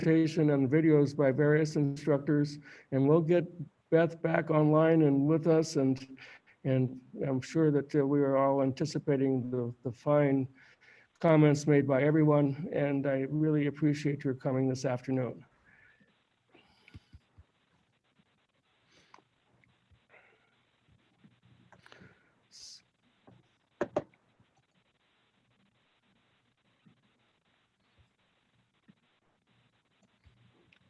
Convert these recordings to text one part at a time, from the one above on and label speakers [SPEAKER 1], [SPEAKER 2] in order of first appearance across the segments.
[SPEAKER 1] presentation and videos by various instructors, and we'll get Beth back online and with us, and I'm sure that we are all anticipating the fine comments made by everyone, and I really appreciate your coming this afternoon.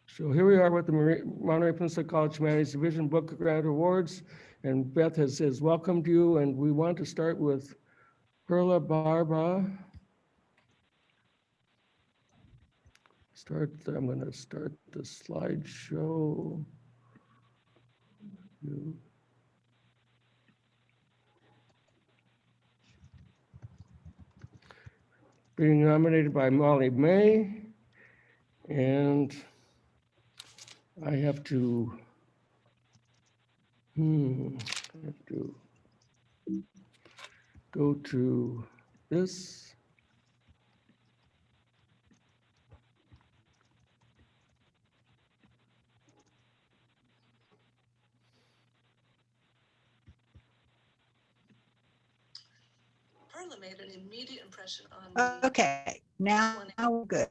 [SPEAKER 1] So here we are with the Monterey Peninsula College Humanities Division Book Grant Awards, and Beth has welcomed you, and we want to start with Perla Barba. I'm going to start the slideshow. Being nominated by Molly May, and I have to go to this.
[SPEAKER 2] Perla made an immediate impression on me.
[SPEAKER 3] Okay, now we're good.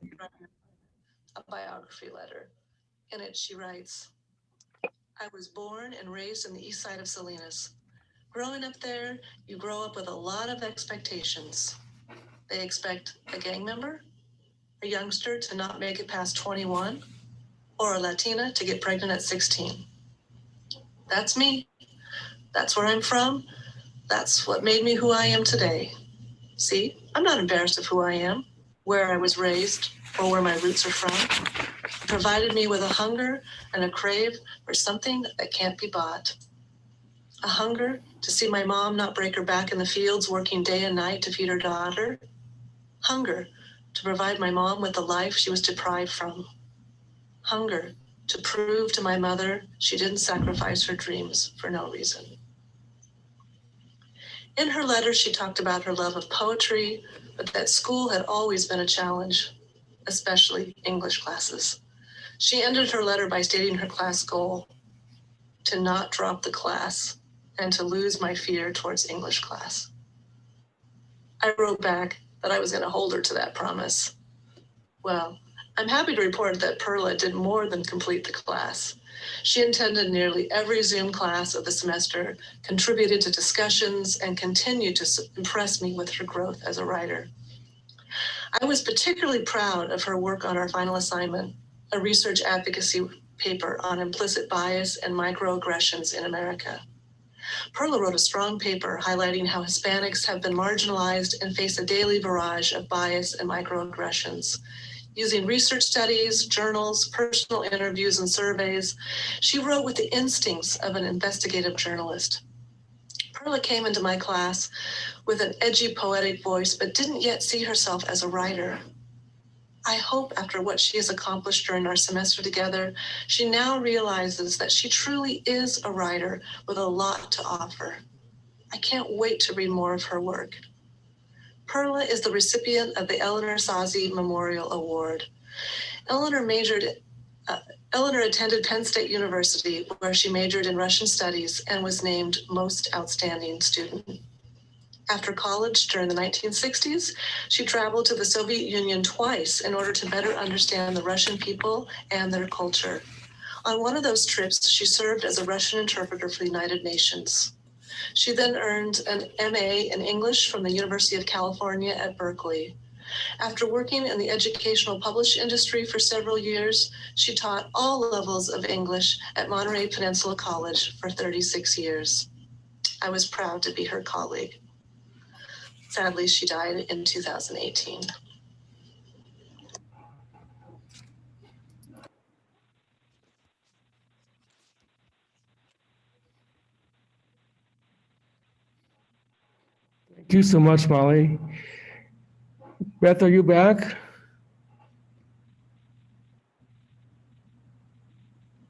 [SPEAKER 2] A biography letter. In it, she writes, I was born and raised in the east side of Salinas. Growing up there, you grow up with a lot of expectations. They expect a gang member, a youngster to not make it past 21, or a Latina to get pregnant at 16. That's me. That's where I'm from. That's what made me who I am today. See, I'm not embarrassed of who I am, where I was raised, or where my roots are from. It provided me with a hunger and a crave for something that can't be bought. A hunger to see my mom not break her back in the fields working day and night to feed her daughter. Hunger to provide my mom with the life she was deprived from. Hunger to prove to my mother she didn't sacrifice her dreams for no reason. In her letter, she talked about her love of poetry, but that school had always been a challenge, especially English classes. She ended her letter by stating her class goal, to not drop the class and to lose my fear towards English class. I wrote back that I was going to hold her to that promise. Well, I'm happy to report that Perla did more than complete the class. She attended nearly every Zoom class of the semester, contributed to discussions, and continued to impress me with her growth as a writer. I was particularly proud of her work on our final assignment, a research advocacy paper on implicit bias and microaggressions in America. Perla wrote a strong paper highlighting how Hispanics have been marginalized and face a daily barrage of bias and microaggressions. Using research studies, journals, personal interviews, and surveys, she wrote with the instincts of an investigative journalist. Perla came into my class with an edgy, poetic voice, but didn't yet see herself as a writer. I hope after what she has accomplished during our semester together, she now realizes that she truly is a writer with a lot to offer. I can't wait to read more of her work. Perla is the recipient of the Eleanor Sazi Memorial Award. Eleanor attended Penn State University, where she majored in Russian studies and was named Most Outstanding Student. After college during the 1960s, she traveled to the Soviet Union twice in order to better understand the Russian people and their culture. On one of those trips, she served as a Russian interpreter for the United Nations. She then earned an MA in English from the University of California at Berkeley. After working in the educational published industry for several years, she taught all levels of English at Monterey Peninsula College for 36 years. I was proud to be her colleague. Sadly, she died in 2018.
[SPEAKER 1] Thank you so much, Molly. Beth, are you back?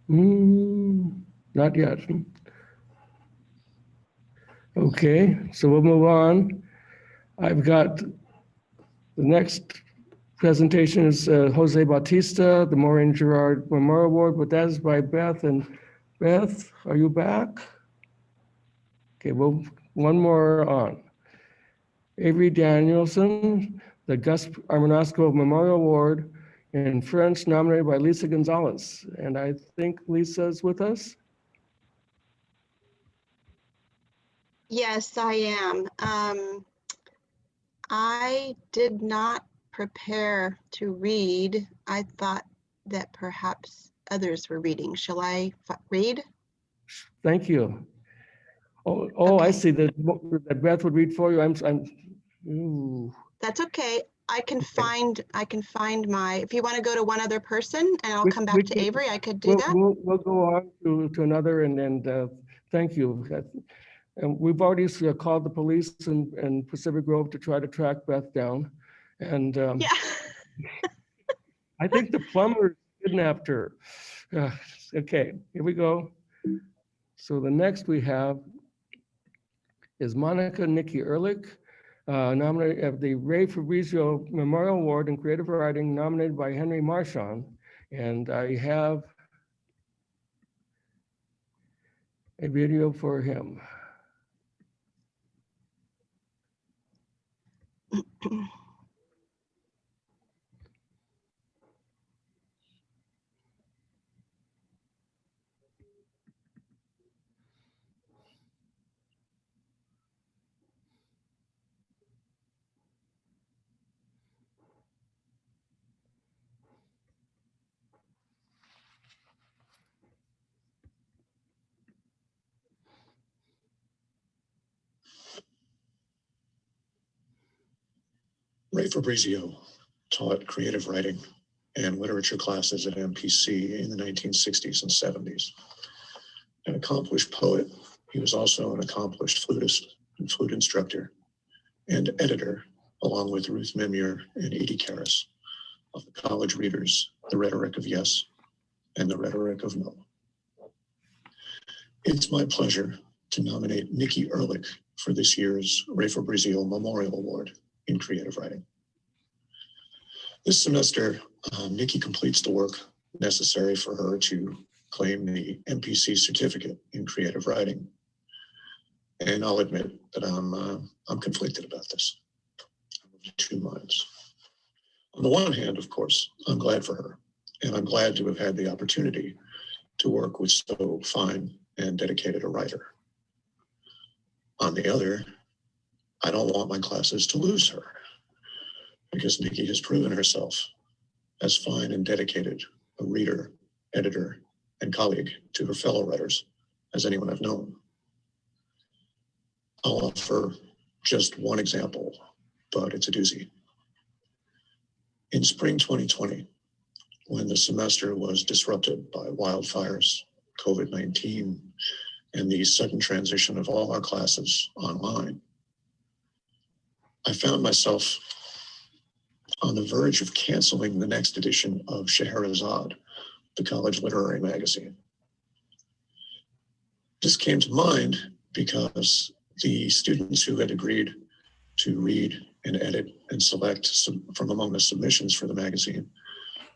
[SPEAKER 1] Not yet. Okay, so we'll move on. I've got the next presentation is Jose Bautista, the Maureen Gerard Memorial Award, but that is by Beth. And Beth, are you back? Okay, well, one more on. Avery Danielson, the Gus Armanasco Memorial Award in French, nominated by Lisa Gonzalez. And I think Lisa's with us.
[SPEAKER 4] Yes, I am. I did not prepare to read. I thought that perhaps others were reading. Shall I read?
[SPEAKER 1] Thank you. Oh, I
[SPEAKER 4] Okay.
[SPEAKER 1] see that Beth would read for you. Ooh.
[SPEAKER 4] That's okay. I can
[SPEAKER 1] Okay.
[SPEAKER 4] find my, if you want to go to one other person and I'll
[SPEAKER 1] We-
[SPEAKER 4] come
[SPEAKER 1] we
[SPEAKER 4] back to
[SPEAKER 1] can-
[SPEAKER 4] Avery, I could do that.
[SPEAKER 1] We'll go on to another and thank you. And we've already called the police in Pacific Grove to try to track Beth down. And
[SPEAKER 4] Yeah.
[SPEAKER 1] I think the plumber kidnapped her. Okay, here we go. So the next we have is Monica NIKKI Ehrlich, nominated of the Ray Fabrizio Memorial Award in Creative Writing, nominated by Henry Marchand. And I have a video for him.
[SPEAKER 5] Ray Fabrizio taught creative writing and literature classes at MPC in the 1960s and 70s. An accomplished poet, he was also an accomplished flutist and flute instructor and editor, along with Ruth Memure and Edie Karras, of the college readers, The Rhetoric of Yes and The Rhetoric of No. It's my pleasure to nominate NIKKI Ehrlich for this year's Ray Fabrizio Memorial Award in creative writing. This semester, NIKKI completes the work necessary for her to claim the MPC certificate in creative writing. And I'll admit that I'm conflicted about this. I'm of two minds. On the one hand, of course, I'm glad for her, and I'm glad to have had the opportunity to work with so fine and dedicated a writer. On the other, I don't want my classes to lose her, because NIKKI has proven herself as fine and dedicated a reader, editor, and colleague to her fellow writers as anyone I've known. I'll offer just one example, but it's a doozy. In spring 2020, when the semester was disrupted by wildfires, COVID-19, and the sudden transition of all our classes online, I found myself on the verge of canceling the next edition of Scheherazade, the college literary magazine. This came to mind because the students who had agreed to read and edit and select from among the submissions for the magazine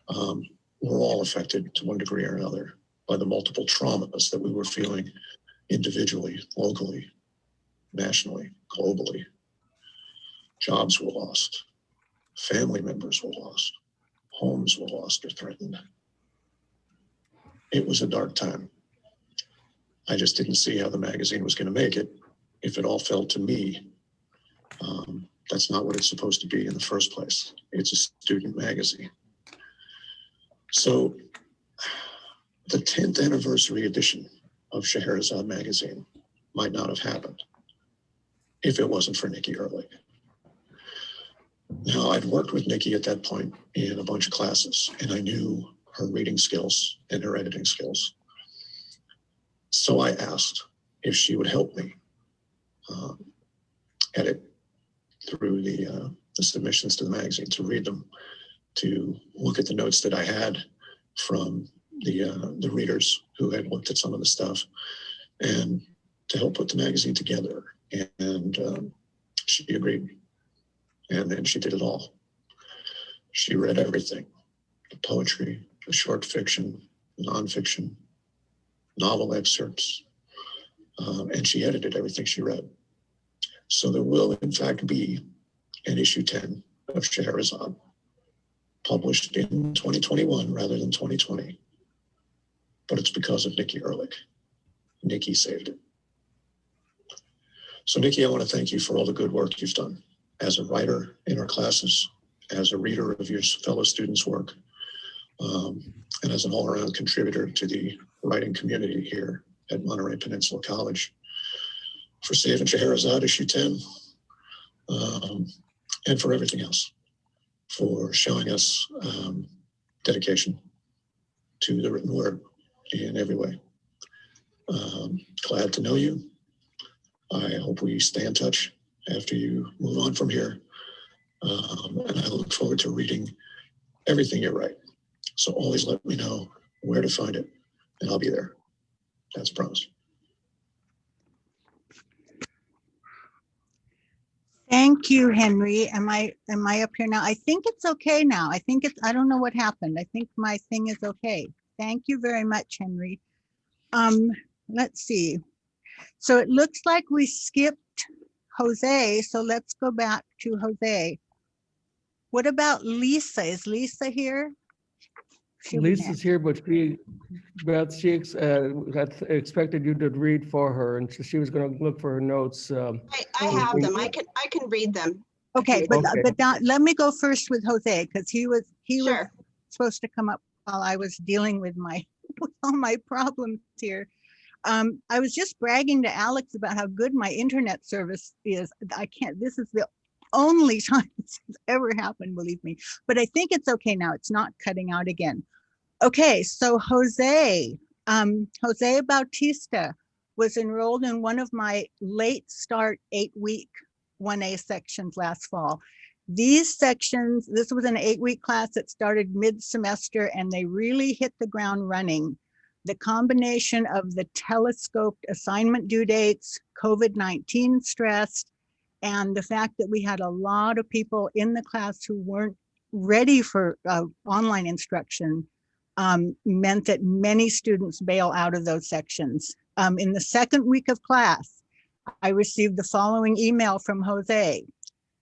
[SPEAKER 5] were all affected to one degree or another by the multiple traumas that we were feeling individually, locally, nationally, globally. Jobs were lost. Family members were lost. Homes were lost or threatened. It was a dark time. I just didn't see how the magazine was going to make it if it all fell to me. That's not what it's supposed to be in the first place. It's a student magazine. So the 10th anniversary edition of Scheherazade magazine might not have happened if it wasn't for NIKKI Ehrlich. Now, I'd worked with NIKKI at that point in a bunch of classes, and I knew her reading skills and her editing skills. So I asked if she would help me edit through the submissions to the magazine, to read them, to look at the notes that I had from the readers who had looked at some of the stuff, and to help put the magazine together. And she agreed. And then she did it all. She read everything, the poetry, the short fiction, nonfiction, novel excerpts, and she edited everything she read. So there will, in fact, be an issue 10 of Scheherazade, published in 2021 rather than 2020. But it's because of NIKKI Ehrlich. NIKKI saved it. So NIKKI, I want to thank you for all the good work you've done as a writer in our classes, as a reader of your fellow students' work, and as an all-around contributor to the writing community here at Monterey Peninsula College, for saving Scheherazade issue 10, and for everything else, for showing us dedication to the written word in every way. Glad to know you. I hope we stay in touch after you move on from here. And I look forward to reading everything you write. So always let me know where to find it, and I'll be there. That's a promise.
[SPEAKER 3] Thank you, Henry. Am I up here now? I think it's okay now. I don't know what happened. I think my thing is okay. Thank you very much, Henry. Let's see. So it looks like we skipped Jose. So let's go back to Jose. What about Lisa? Is Lisa here?
[SPEAKER 1] Lisa's here, but Beth, she had expected you to read for her, and she was going to look for her notes.
[SPEAKER 4] I have them. I can read them.
[SPEAKER 3] Okay, but let me go first with Jose, because he was
[SPEAKER 4] Sure.
[SPEAKER 3] supposed to come up while I was dealing with all my problems here. I was just bragging to Alex about how good my internet service is. This is the only time this has ever happened, believe me. But I think it's okay now. It's not cutting out again. Okay, so Jose Bautista was enrolled in one of my late start 8-week 1A sections last fall. These sections, this was an 8-week class that started mid-semester, and they really hit the ground running. The combination of the telescoped assignment due dates, COVID-19 stress, and the fact that we had a lot of people in the class who weren't ready for online instruction meant that many students bail out of those sections. In the second week of class, I received the following email from Jose.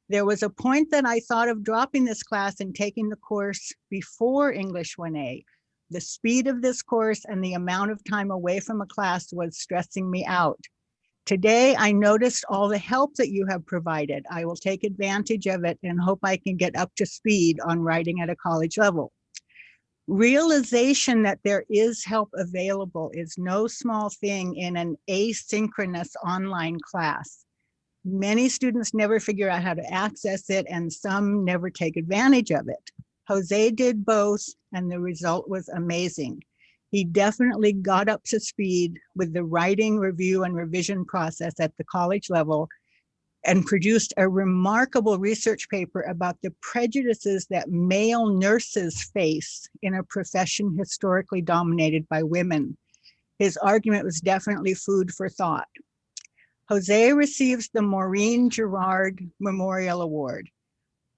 [SPEAKER 3] There was a point that I thought of dropping this class and taking the course before English 1A. The speed of this course and the amount of time away from a class was stressing me out. Today, I noticed all the help that you have provided. I will take advantage of it and hope I can get up to speed on writing at a college level. Realization that there is help available is no small thing in an asynchronous online class. Many students never figure out how to access it, and some never take advantage of it. Jose did both, and the result was amazing. He definitely got up to speed with the writing, review, and revision process at the college level, and produced a remarkable research paper about the prejudices that male nurses face in a profession historically dominated by women. His argument was definitely food for thought. Jose receives the Maureen Gerard Memorial Award.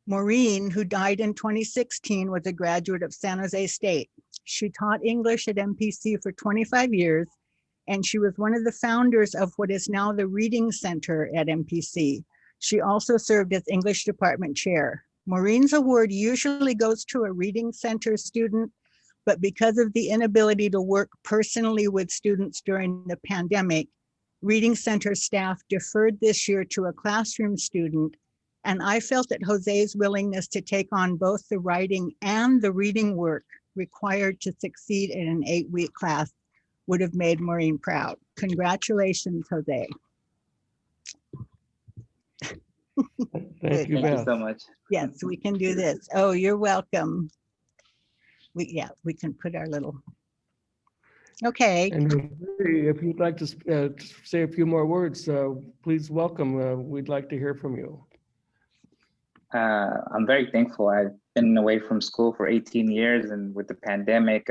[SPEAKER 3] Maureen, who died in 2016, was a graduate of San Jose State. She taught English at MPC for 25 years, and she was one of the founders of what is now the Reading Center at MPC. She also served as English department chair. Maureen's award usually goes to a Reading Center student, but because of the inability to work personally with students during the pandemic, Reading Center staff deferred this year to a classroom student, and I felt that Jose's willingness to take on both the writing and the reading work required to succeed in an 8-week class would have made Maureen proud. Congratulations, Jose.
[SPEAKER 1] Thank you,
[SPEAKER 6] Thank you so much.
[SPEAKER 3] Yes, we can do this. Oh, you're welcome. We can put our little, okay.
[SPEAKER 1] And if you'd like to say a few more words, please welcome. We'd like to hear from you.
[SPEAKER 6] I'm very thankful. I've been away from school for 18 years, and with the pandemic,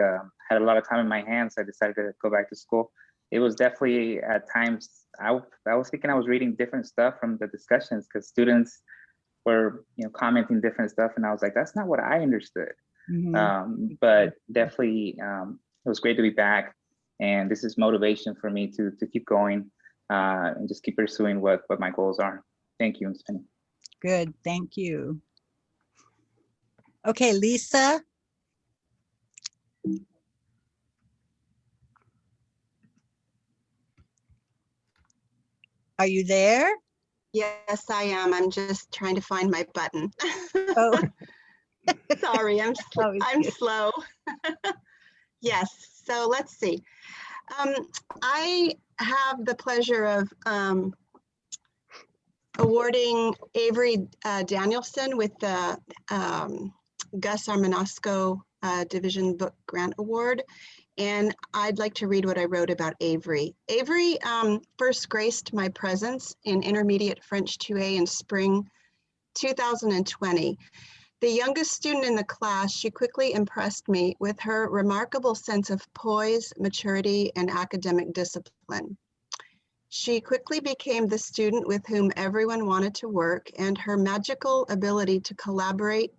[SPEAKER 6] had a lot of time in my hands. So I decided to go back to school. It was definitely at times, I was thinking I was reading different stuff from the discussions, because students were, commenting different stuff, and I was like, that's not what I understood.
[SPEAKER 3] Mhm.
[SPEAKER 6] But definitely, it was great to be back, and this is motivation for me to keep going and just keep pursuing what my goals are. Thank you, Ms. Penny.
[SPEAKER 3] Good, thank you. Okay, Lisa. Are you there?
[SPEAKER 4] Yes, I am. I'm just trying to find my button.
[SPEAKER 3] Oh,
[SPEAKER 4] Sorry, I'm
[SPEAKER 3] Oh, it's
[SPEAKER 4] I'm
[SPEAKER 3] good.
[SPEAKER 4] slow. Yes, so let's see. I have the pleasure of awarding Avery Danielson with the Gus Armanasco Division Book Grant Award. And I'd like to read what I wrote about Avery. Avery first graced my presence in Intermediate French 2A in spring 2020. The youngest student in the class, she quickly impressed me with her remarkable sense of poise, maturity, and academic discipline. She quickly became the student with whom everyone wanted to work, and her magical ability to collaborate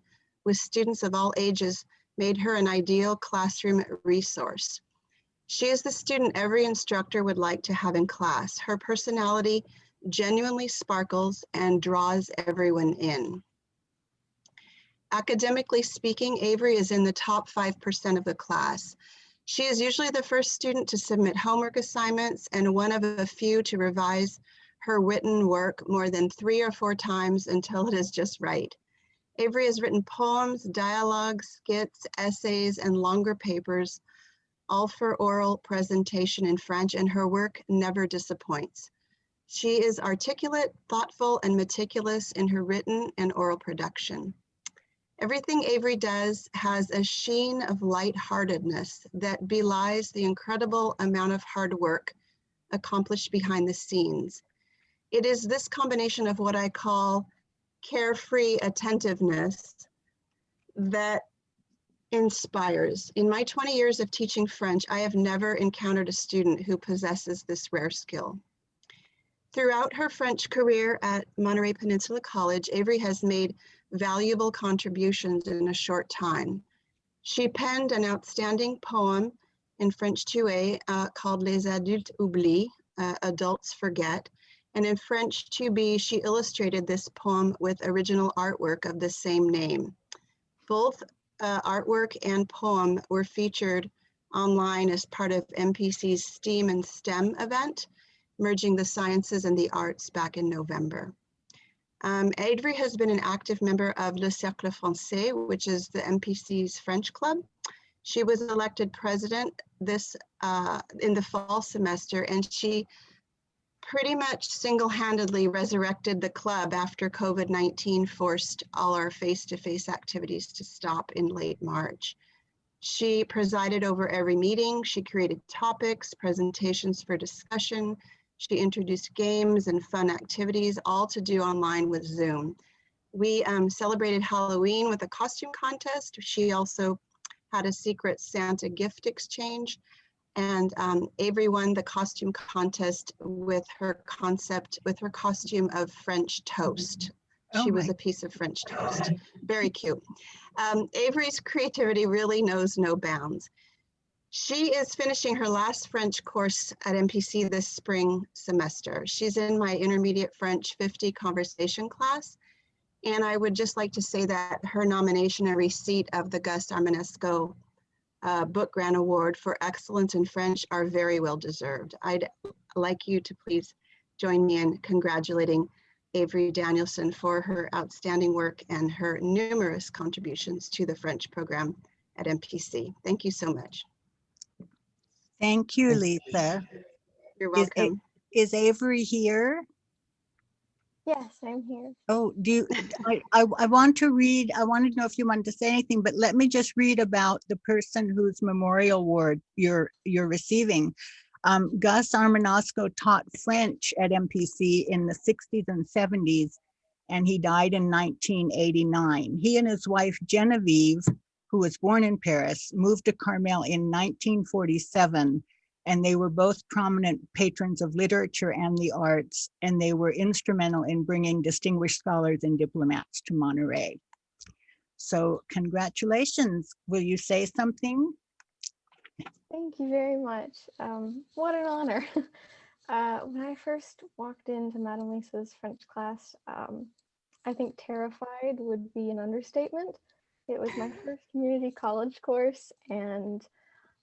[SPEAKER 4] with students of all ages made her an ideal classroom resource. She is the student every instructor would like to have in class. Her personality genuinely sparkles and draws everyone in. Academically speaking, Avery is in the top 5% of the class. She is usually the first student to submit homework assignments and one of a few to revise her written work more than 3 or 4 times until it is just right. Avery has written poems, dialogues, skits, essays, and longer papers, all for oral presentation in French, and her work never disappoints. She is articulate, thoughtful, and meticulous in her written and oral production. Everything Avery does has a sheen of lightheartedness that belies the incredible amount of hard work accomplished behind the scenes. It is this combination of what I call carefree attentiveness that inspires. In my 20 years of teaching French, I have never encountered a student who possesses this rare skill. Throughout her French career at Monterey Peninsula College, Avery has made valuable contributions in a short time. She penned an outstanding poem in French 2A called Les Adultes Oublient, Adults Forget. And in French 2B, she illustrated this poem with original artwork of the same name. Both artwork and poem were featured online as part of MPC's STEAM and STEM event, merging the sciences and the arts back in November. Avery has been an active member of Le Cercle Français, which is the MPC's French club. She was elected president in the fall semester, and she pretty much single-handedly resurrected the club after COVID-19 forced all our face-to-face activities to stop in late March. She presided over every meeting. She created topics, presentations for discussion. She introduced games and fun activities, all to do online with Zoom. We celebrated Halloween with a costume contest. She also had a secret Santa gift exchange. And Avery won the costume contest with her costume of French toast. She was a piece of French toast. Very cute. Avery's creativity really knows no bounds. She is finishing her last French course at MPC this spring semester. She's in my intermediate French 50 conversation class. And I would just like to say that her nomination and receipt of the Gus Armanasco Book Grant Award for Excellence in French are very well deserved. I'd like you to please join me in congratulating Avery Danielson for her outstanding work and her numerous contributions to the French program at MPC. Thank you so much.
[SPEAKER 3] Thank you, Lisa.
[SPEAKER 4] You're welcome.
[SPEAKER 3] Is Avery here?
[SPEAKER 7] Yes, I'm here.
[SPEAKER 3] Oh, I want to read, I wanted to know if you wanted to say anything, but let me just read about the person whose memorial award you're receiving. Gus Armanasco taught French at MPC in the 60s and 70s, and he died in 1989. He and his wife, Genevieve, who was born in Paris, moved to Carmel in 1947 and they were both prominent patrons of literature and the arts, and they were instrumental in bringing distinguished scholars and diplomats to Monterey. So congratulations. Will you say something?
[SPEAKER 7] Thank you very much. What an honor. When I first walked into Madame Lisa's French class, I think terrified would be an understatement. It was my first community college course, and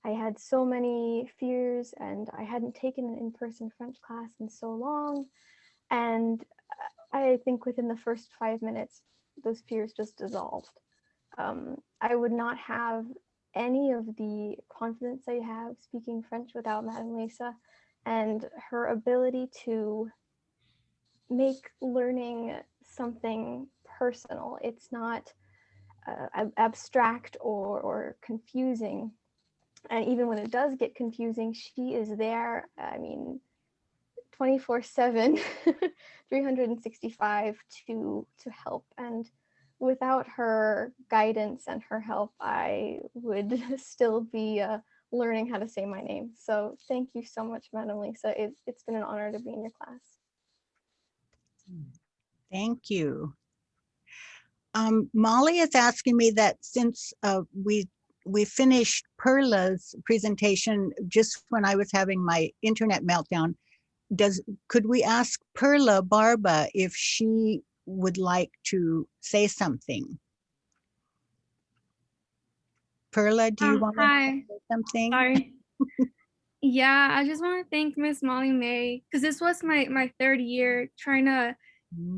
[SPEAKER 7] I had so many fears, and I hadn't taken an in-person French class in so long. And I think within the first 5 minutes, those fears just dissolved. I would not have any of the confidence I have speaking French without Madame Lisa, and her ability to make learning something personal. It's not abstract or confusing. And even when it does get confusing, she is there, I mean, 24/7, 365 to help. And without her guidance and her help, I would still be learning how to say my name. So thank you so much, Madame Lisa. It's been an honor to be in your class.
[SPEAKER 3] Thank you. Molly is asking me that since we finished Perla's presentation just when I was having my internet meltdown, could we ask Perla Barba if she would like to say something? Perla, do you want to say something?
[SPEAKER 8] Sorry. Yeah, I just want to thank Miss Molly May, because this was my third year trying to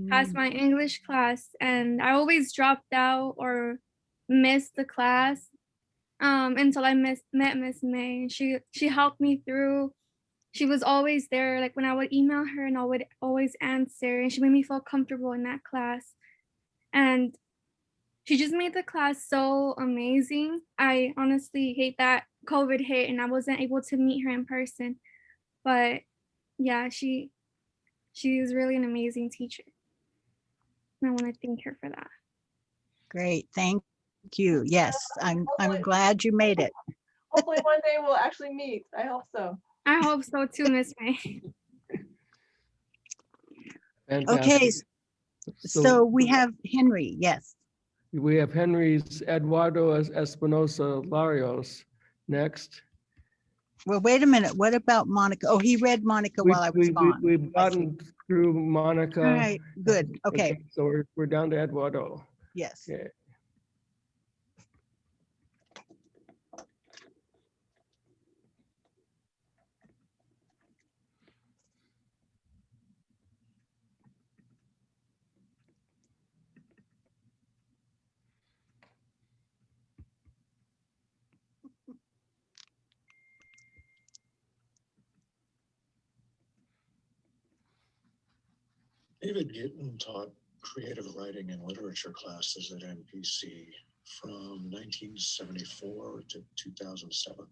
[SPEAKER 8] pass my English class, and I always dropped out or missed the class until I met Miss May. She helped me through. She was always there, like when I would email her, and I would always answer, and she made me feel comfortable in that class. And she just made the class so amazing. I honestly hate that COVID hit and I wasn't able to meet her in person. But yeah, she is really an amazing teacher. And I want to thank her for that.
[SPEAKER 3] Great, thank you. Yes, I'm glad you made it.
[SPEAKER 9] Hopefully one day we'll actually meet. I hope so.
[SPEAKER 8] I hope so too, Miss May.
[SPEAKER 3] Okay, so we have Henry, yes.
[SPEAKER 1] We have Henry's Eduardo Espinosa Larios next.
[SPEAKER 3] Well, wait a minute. What about Monica? Oh, he read Monica while I was gone.
[SPEAKER 1] We've gotten through Monica.
[SPEAKER 3] All right, good. Okay.
[SPEAKER 1] So we're down to Eduardo.
[SPEAKER 3] Yes.
[SPEAKER 1] Okay.
[SPEAKER 5] David Gittin taught creative writing and literature classes at NPC from 1974 to 2007.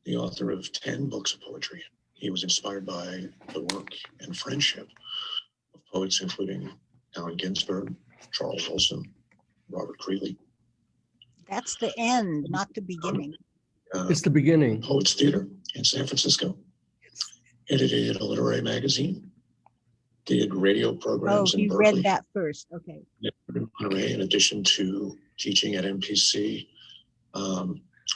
[SPEAKER 5] The author of 10 books of poetry, he was inspired by the work and friendship of poets including Allen Ginsberg, Charles Olson, Robert Creeley.
[SPEAKER 3] That's the end, not the beginning.
[SPEAKER 1] It's the beginning.
[SPEAKER 5] Poets Theater in San Francisco. Edited a literary magazine. Did radio programs in Berkeley.
[SPEAKER 3] Read that first, okay.
[SPEAKER 5] In Monterey, in addition to teaching at NPC,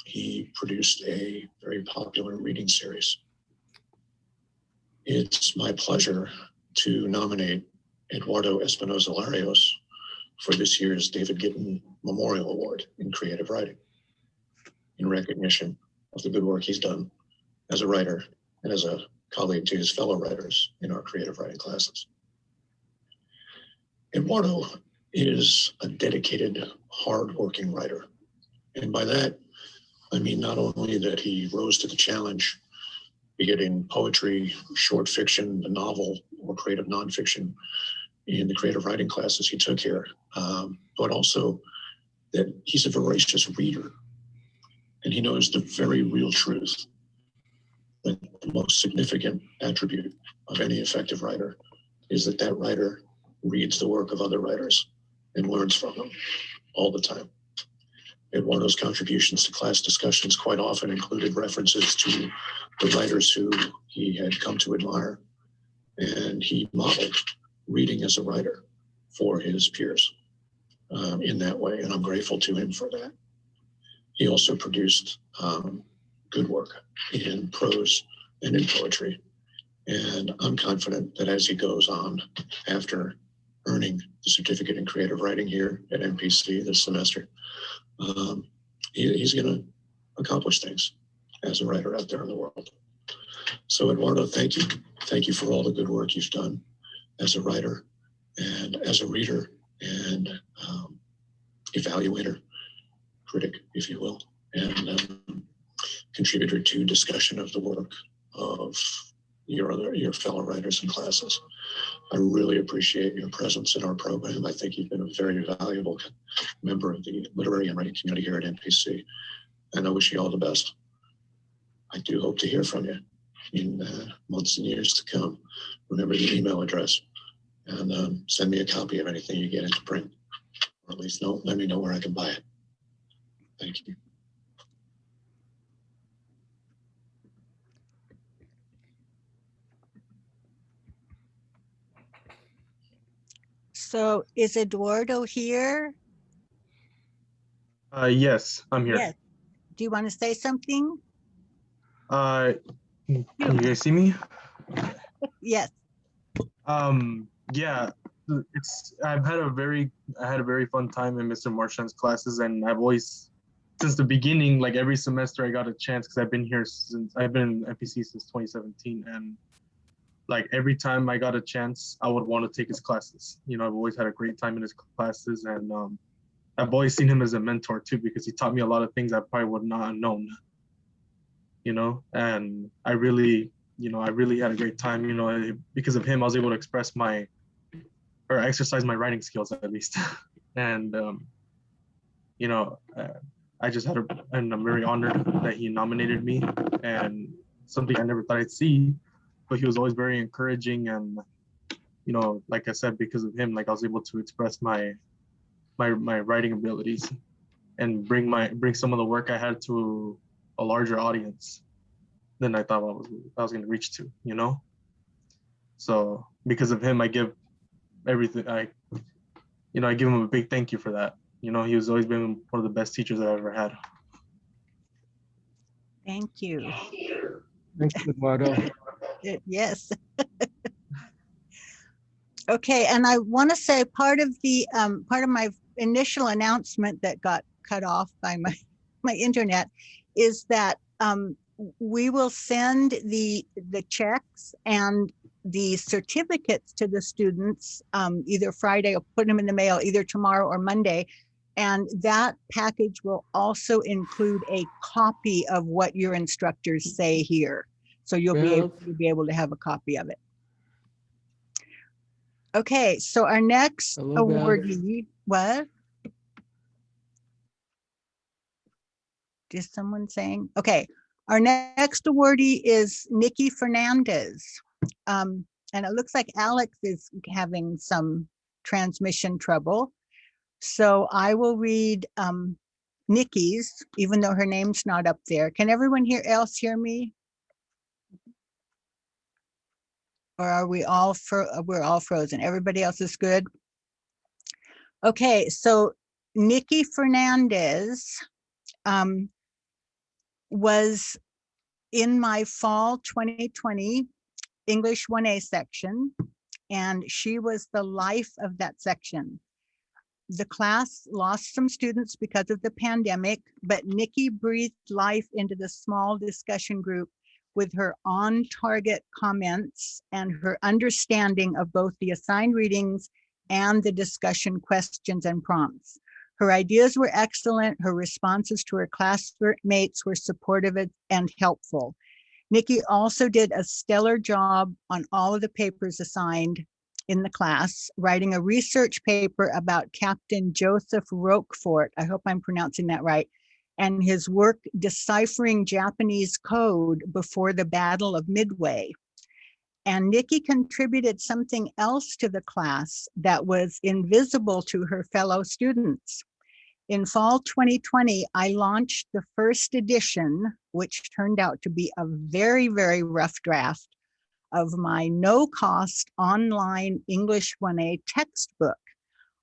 [SPEAKER 5] he produced a very popular reading series. It's my pleasure to nominate Eduardo Espinosa Larios for this year's David Gittin Memorial Award in Creative Writing, in recognition of the good work he's done as a writer and as a colleague to his fellow writers in our creative writing classes. Eduardo is a dedicated, hard-working writer. And by that, I mean not only that he rose to the challenge, be it in poetry, short fiction, a novel, or creative nonfiction in the creative writing classes he took here, but also that he's a voracious reader. And he knows the very real truth that the most significant attribute of any effective writer is that that writer reads the work of other writers and learns from them all the time. Eduardo's contributions to class discussions quite often included references to the writers who he had come to admire. And he modeled reading as a writer for his peers in that way. And I'm grateful to him for that. He also produced good work in prose and in poetry. And I'm confident that as he goes on after earning the certificate in creative writing here at MPC this semester, he's going to accomplish things as a writer out there in the world. So Eduardo, thank you. Thank you for all the good work you've done as a writer and as a reader and evaluator, critic, if you will, and contributor to discussion of the work of your fellow writers and classes. I really appreciate your presence in our program. I think you've been a very valuable member of the literary and writing community here at NPC, and I wish you all the best. I do hope to hear from you in months and years to come. Remember the email address and send me a copy of anything you get into print, or at least let me know where I can buy it. Thank you.
[SPEAKER 3] So is Eduardo here?
[SPEAKER 10] Yes, I'm here.
[SPEAKER 3] Yes. Do you want to say something?
[SPEAKER 10] Can you guys see me?
[SPEAKER 3] Yes.
[SPEAKER 10] Yeah, I had a very fun time in Mr. Marchand's classes, and I've always, since the beginning, like every semester I got a chance, because I've been in FEC since 2017, and like every time I got a chance, I would want to take his classes. You know, I've always had a great time in his classes, and I've always seen him as a mentor too, because he taught me a lot of things I probably would not have known. You know, and I really had a great time. You know, because of him, I was able to exercise my writing skills at least. And you know, and I'm very honored that he nominated me, and something I never thought I'd see. But he was always very encouraging, and you know, like I said, because of him, like I was able to express my writing abilities and bring some of the work I had to a larger audience than I thought I was going to reach to, you know. So because of him, I give everything. I give him a big thank you for that. You know, he was always been one of the best teachers I've ever had.
[SPEAKER 3] Thank you.
[SPEAKER 1] Thanks, Eduardo.
[SPEAKER 3] Yes. Okay, and I want to say part of my initial announcement that got cut off by my internet is that we will send the checks and the certificates to the students either Friday, or put them in the mail either tomorrow or Monday. And that package will also include a copy of what your instructors say here. So you'll be able to have a copy of it. Okay, so our next awardee, what? Is someone saying? Okay, our next awardee is NIKKI Fernandez. And it looks like Alex is having some transmission trouble. So I will read NIKKI's, even though her name's not up there. Can everyone else hear me? Or are we all we're all frozen? Everybody else is good? Okay, so NIKKI Fernandez was in my fall 2020 English 1A section, and she was the life of that section. The class lost some students because of the pandemic, but NIKKI breathed life into the small discussion group with her on-target comments and her understanding of both the assigned readings and the discussion questions and prompts. Her ideas were excellent. Her responses to her classmates were supportive and helpful. NIKKI also did a stellar job on all of the papers assigned in the class, writing a research paper about Captain Joseph Roquefort, I hope I'm pronouncing that right, and his work deciphering Japanese code before the Battle of Midway. And NIKKI contributed something else to the class that was invisible to her fellow students. In fall 2020, I launched the first edition, which turned out to be a very, very rough draft of my no-cost online English 1A textbook.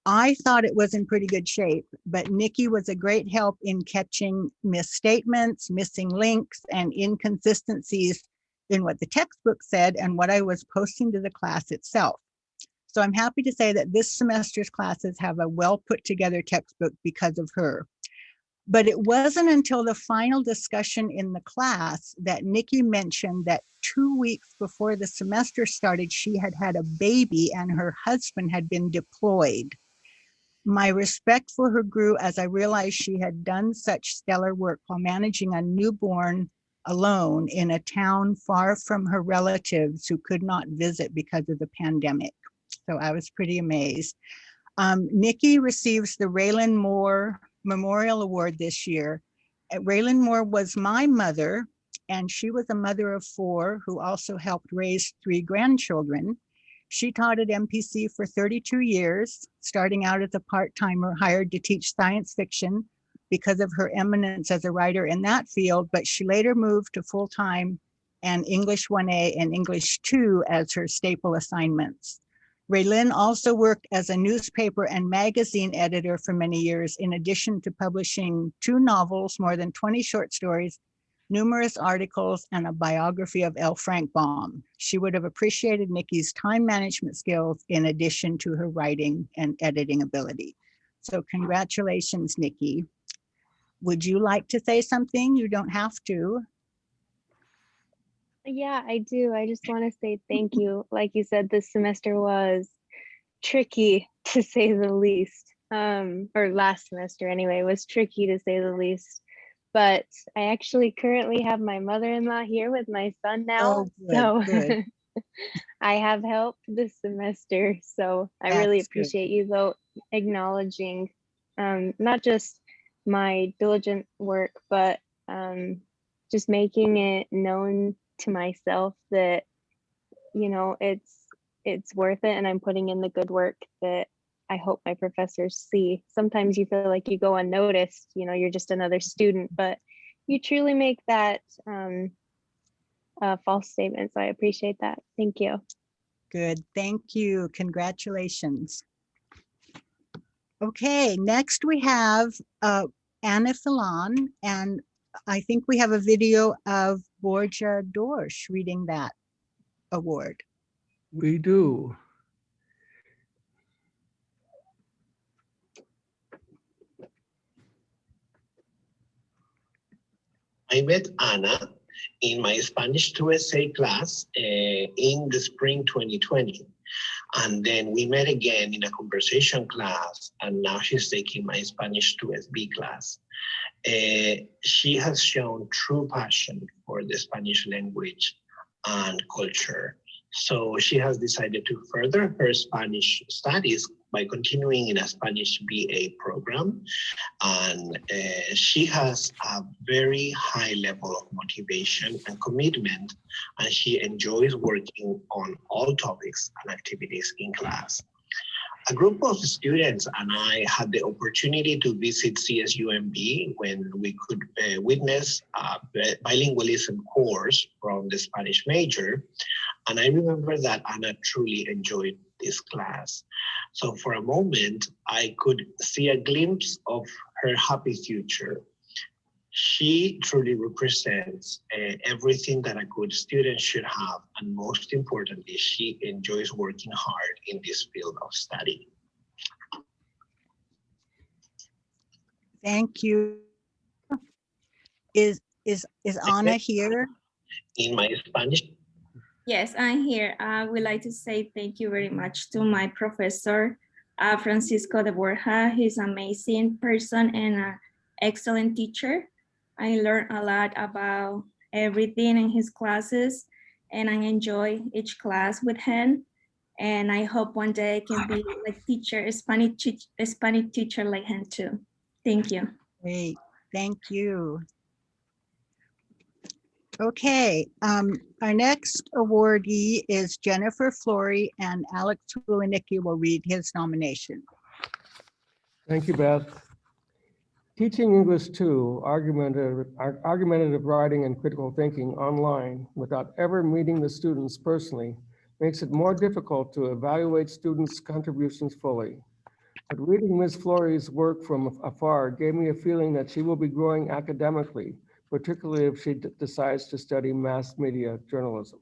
[SPEAKER 3] I thought it was in pretty good shape, but NIKKI was a great help in catching misstatements, missing links, and inconsistencies in what the textbook said and what I was posting to the class itself. So I'm happy to say that this semester's classes have a well put together textbook because of her. But it wasn't until the final discussion in the class that NIKKI mentioned that 2 weeks before the semester started, she had had a baby and her husband had been deployed. My respect for her grew as I realized she had done such stellar work while managing a newborn alone in a town far from her relatives who could not visit because of the pandemic. So I was pretty amazed. NIKKI receives the Raylan Moore Memorial Award this year. Raylan Moore was my mother, and she was a mother of 4 who also helped raise 3 grandchildren. She taught at MPC for 32 years, starting out as a part-timer hired to teach science fiction because of her eminence as a writer in that field, but she later moved to full-time and English 1A and English 2 as her staple assignments. Raylan also worked as a newspaper and magazine editor for many years, in addition to publishing 2 novels, more than 20 short stories, numerous articles, and a biography of L. Frank Baum. She would have appreciated NIKKI's time management skills in addition to her writing and editing ability. So congratulations, NIKKI. Would you like to say something? You don't have to.
[SPEAKER 7] Yeah, I do. I just want to say thank you. Like you said, this semester was tricky to say the least. Or last semester anyway, was tricky to say the least. But I actually currently have my mother-in-law here with my son now.
[SPEAKER 3] Oh, good.
[SPEAKER 7] I have help this semester. So I really appreciate you though acknowledging not just my diligent work, but just making it known to myself that, you know, it's worth it and I'm putting in the good work that I hope my professors see. Sometimes you feel like you go unnoticed, you know, you're just another student, but you truly make that false statement. So I appreciate that. Thank you.
[SPEAKER 3] Good, thank you, congratulations. Okay, next we have Anna Filan, and I think we have a video of Borja Dorsch reading that award.
[SPEAKER 1] We do.
[SPEAKER 11] I met Ana in my Spanish 2 essay class in the spring 2020. And then we met again in a conversation class, and now she's taking my Spanish 2 SB class. She has shown true passion for the Spanish language and culture. So she has decided to further her Spanish studies by continuing in a Spanish BA program. And she has a very high level of motivation and commitment, and she enjoys working on all topics and activities in class. A group of students and I had the opportunity to visit CSUMB when we could witness a bilingualism course from the Spanish major. And I remember that Ana truly enjoyed this class. So for a moment, I could see a glimpse of her happy future. She truly represents everything that a good student should have. And most importantly, she enjoys working hard in this field of study.
[SPEAKER 3] Thank you. Is Ana here?
[SPEAKER 11] In my Spanish.
[SPEAKER 12] Yes, I'm here. I would like to say thank you very much to my professor, Francisco de Borja. He's an amazing person and an excellent teacher. I learned a lot about everything in his classes, and I enjoy each class with him. And I hope one day I can be a Spanish teacher like him too. Thank you.
[SPEAKER 3] Great, thank you. Okay, our next awardee is Jennifer Flory, and Alex Wulinicki will read his nomination.
[SPEAKER 1] Thank you, Beth. Teaching English 2, argumentative writing and critical thinking online without ever meeting the students personally makes it more difficult to evaluate students' contributions fully. But reading Ms. Flory's work from afar gave me a feeling that she will be growing academically, particularly if she decides to study mass media journalism.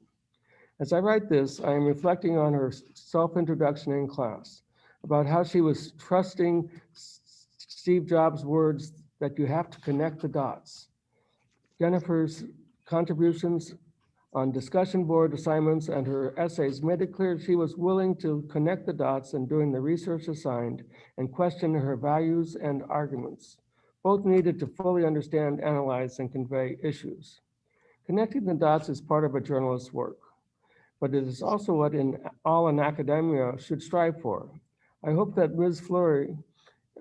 [SPEAKER 1] As I write this, I am reflecting on her self-introduction in class, about how she was trusting Steve Jobs' words that you have to connect the dots. Jennifer's contributions on discussion board assignments and her essays made it clear she was willing to connect the dots in doing the research assigned and question her values and arguments, both needed to fully understand, analyze, and convey issues. Connecting the dots is part of a journalist's work, but it is also what all in academia should strive for. I hope that Ms. Flory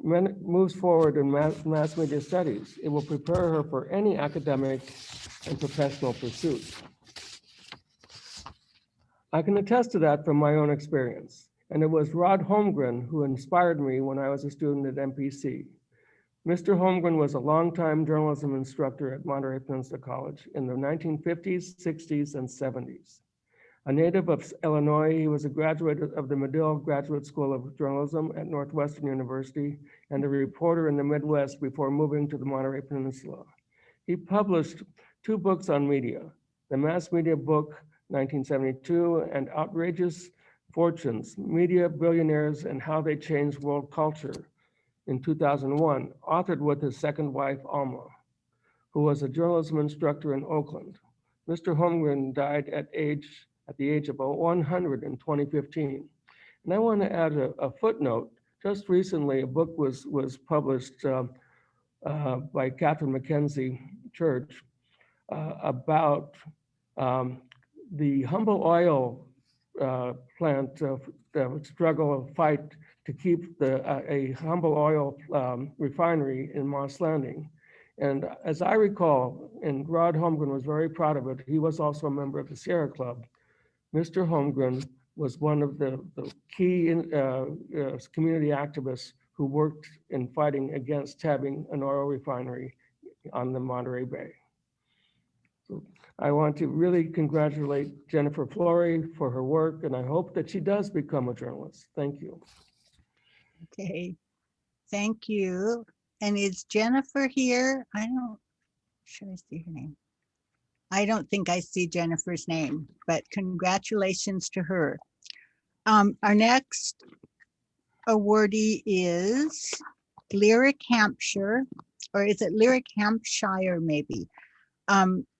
[SPEAKER 1] moves forward in mass media studies. It will prepare her for any academic and professional pursuit. I can attest to that from my own experience, and it was Rod Holmgren who inspired me when I was a student at MPC. Mr. Holmgren was a longtime journalism instructor at Monterey Peninsula College in the 1950s, 60s, and 70s. A native of Illinois, he was a graduate of the Medill Graduate School of Journalism at Northwestern University and a reporter in the Midwest before moving to the Monterey Peninsula. He published 2 books on media, the Mass Media Book, 1972, and Outrageous Fortunes, Media Billionaires and How They Changed World Culture in 2001, authored with his second wife, Alma, who was a journalism instructor in Oakland. Mr. Holmgren died at the age of 100 in 2015. And I want to add a footnote. Just recently, a book was published by Catherine McKenzie Church about the Humble Oil plant struggle, fight to keep a Humble Oil refinery in Moss Landing. And as I recall, and Rod Holmgren was very proud of it, he was also a member of the Sierra Club. Mr. Holmgren was one of the key community activists who worked in fighting against having an oil refinery on the Monterey Bay. So I want to really congratulate Jennifer Flory for her work, and I hope that she does become a journalist. Thank you.
[SPEAKER 3] Okay, thank you. And is Jennifer here? Should I see her name? I don't think I see Jennifer's name, but congratulations to her. Our next awardee is LYRIK Hampshire, or is it LYRIK Hampshire maybe?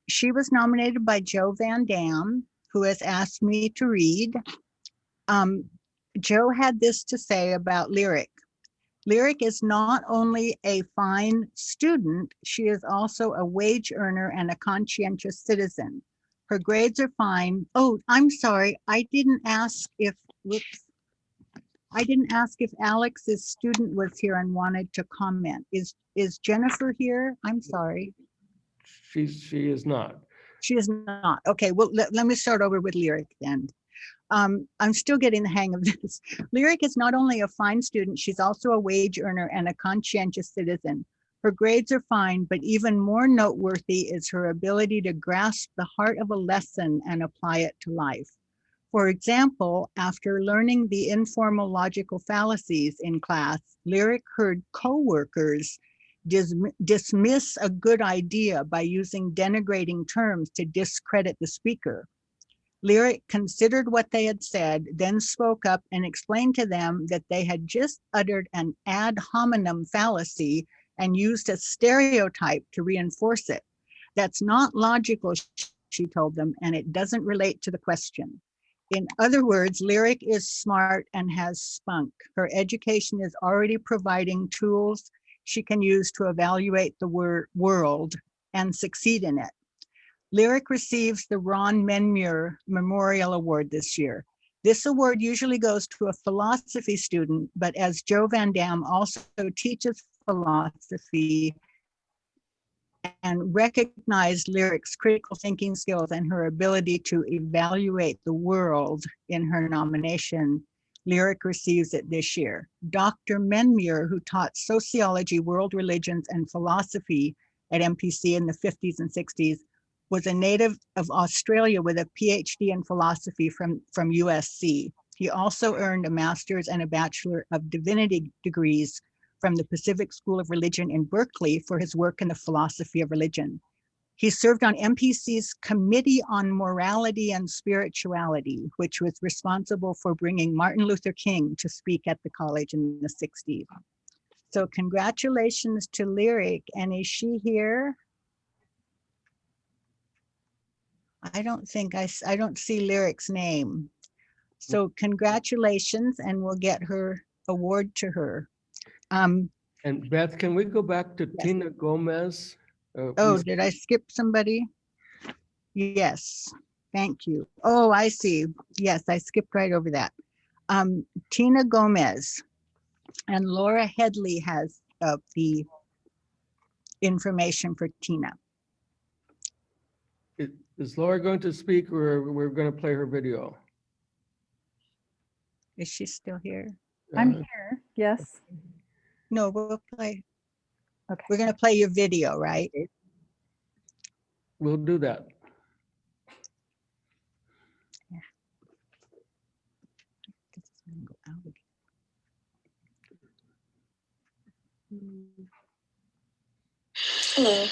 [SPEAKER 3] She was nominated by Joe Van Dam, who has asked me to read. Joe had this to say about LYRIK. LYRIK is not only a fine student, she is also a wage earner and a conscientious citizen. Her grades are fine. Oh, I'm sorry. I didn't ask if Alex's student was here and wanted to comment. Is Jennifer here? I'm sorry.
[SPEAKER 1] She is not.
[SPEAKER 3] She is not. Okay, well, let me start over with LYRIK then. I'm still getting the hang of this. LYRIK is not only a fine student, she's also a wage earner and a conscientious citizen. Her grades are fine, but even more noteworthy is her ability to grasp the heart of a lesson and apply it to life. For example, after learning the informal logical fallacies in class, LYRIK heard coworkers dismiss a good idea by using denigrating terms to discredit the speaker. LYRIK considered what they had said, then spoke up and explained to them that they had just uttered an ad hominem fallacy and used a stereotype to reinforce it. That's not logical, she told them, and it doesn't relate to the question. In other words, LYRIK is smart and has spunk. Her education is already providing tools she can use to evaluate the world and succeed in it. LYRIK receives the Ron Menmuir Memorial Award this year. This award usually goes to a philosophy student, but as Joe Van Dam also teaches philosophy and recognized LYRIK's critical thinking skills and her ability to evaluate the world in her nomination, LYRIK receives it this year. Dr. Menmuir, who taught sociology, world religions, and philosophy at MPC in the 50s and 60s, was a native of Australia with a PhD in philosophy from USC. He also earned a master's and a Bachelor of Divinity degrees from the Pacific School of Religion in Berkeley for his work in the philosophy of religion. He served on MPC's Committee on Morality and Spirituality, which was responsible for bringing Martin Luther King to speak at the college in the 60s. So congratulations to LYRIK. And is she here? I don't think I don't see LYRIK's name. So congratulations, and we'll get her award to her.
[SPEAKER 1] And Beth, can we go back to Tina Gomez?
[SPEAKER 3] Oh, did I skip somebody? Yes, thank you. Oh, I see. Yes, I skipped right over that. Tina Gomez, and Laura Headley has the information for Tina.
[SPEAKER 1] Is Laura going to speak, or we're going to play her video?
[SPEAKER 3] Is she still here?
[SPEAKER 13] I'm here, yes.
[SPEAKER 3] No, we'll play.
[SPEAKER 13] Okay.
[SPEAKER 3] We're going to play your video, right?
[SPEAKER 1] We'll do that.
[SPEAKER 3] Yeah.
[SPEAKER 14] Hello,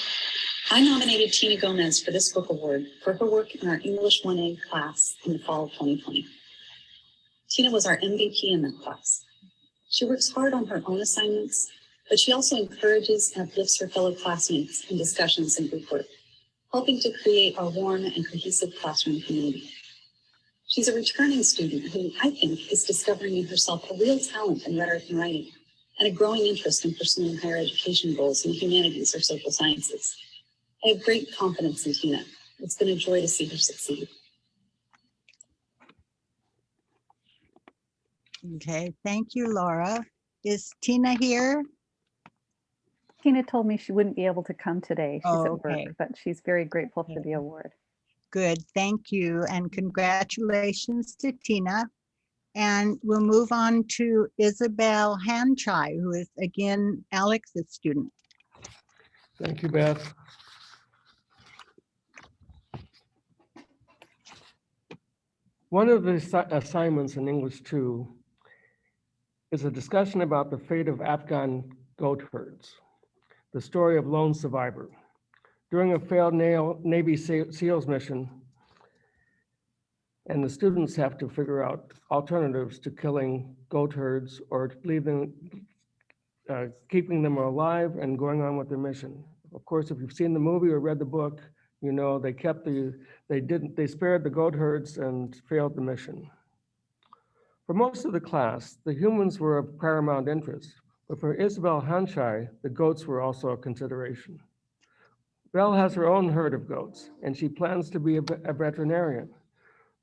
[SPEAKER 14] I nominated Tina Gomez for this book award for her work in our English 1A class in the fall of 2020. Tina was our MVP in that class. She works hard on her own assignments, but she also encourages and uplifts her fellow classmates in discussions and group work, helping to create a warm and cohesive classroom community. She's a returning student who I think is discovering in herself a real talent in rhetoric and writing, and a growing interest in pursuing higher education goals in humanities or social sciences. I have great confidence in Tina. It's been a joy to see her succeed.
[SPEAKER 3] Okay, thank you, Laura. Is Tina here?
[SPEAKER 13] Tina told me she wouldn't be able to come today. She's at
[SPEAKER 3] Okay.
[SPEAKER 13] work, but she's very grateful for the award.
[SPEAKER 3] Good, thank you, and congratulations to Tina. And we'll move on to Isabel HANCHAI, who is again Alex's student.
[SPEAKER 1] Thank you, Beth. One of the assignments in English 2 is a discussion about the fate of Afghan goat herds, the story of lone survivor. During a failed Navy SEALs mission, and the students have to figure out alternatives to killing goat herds or leaving, keeping them alive and going on with their mission. Of course, if you've seen the movie or read the book, you know they spared the goat herds and failed the mission. For most of the class, the humans were of paramount interest, but for Isabel HANCHAI, the goats were also a consideration. Belle has her own herd of goats, and she plans to be a veterinarian.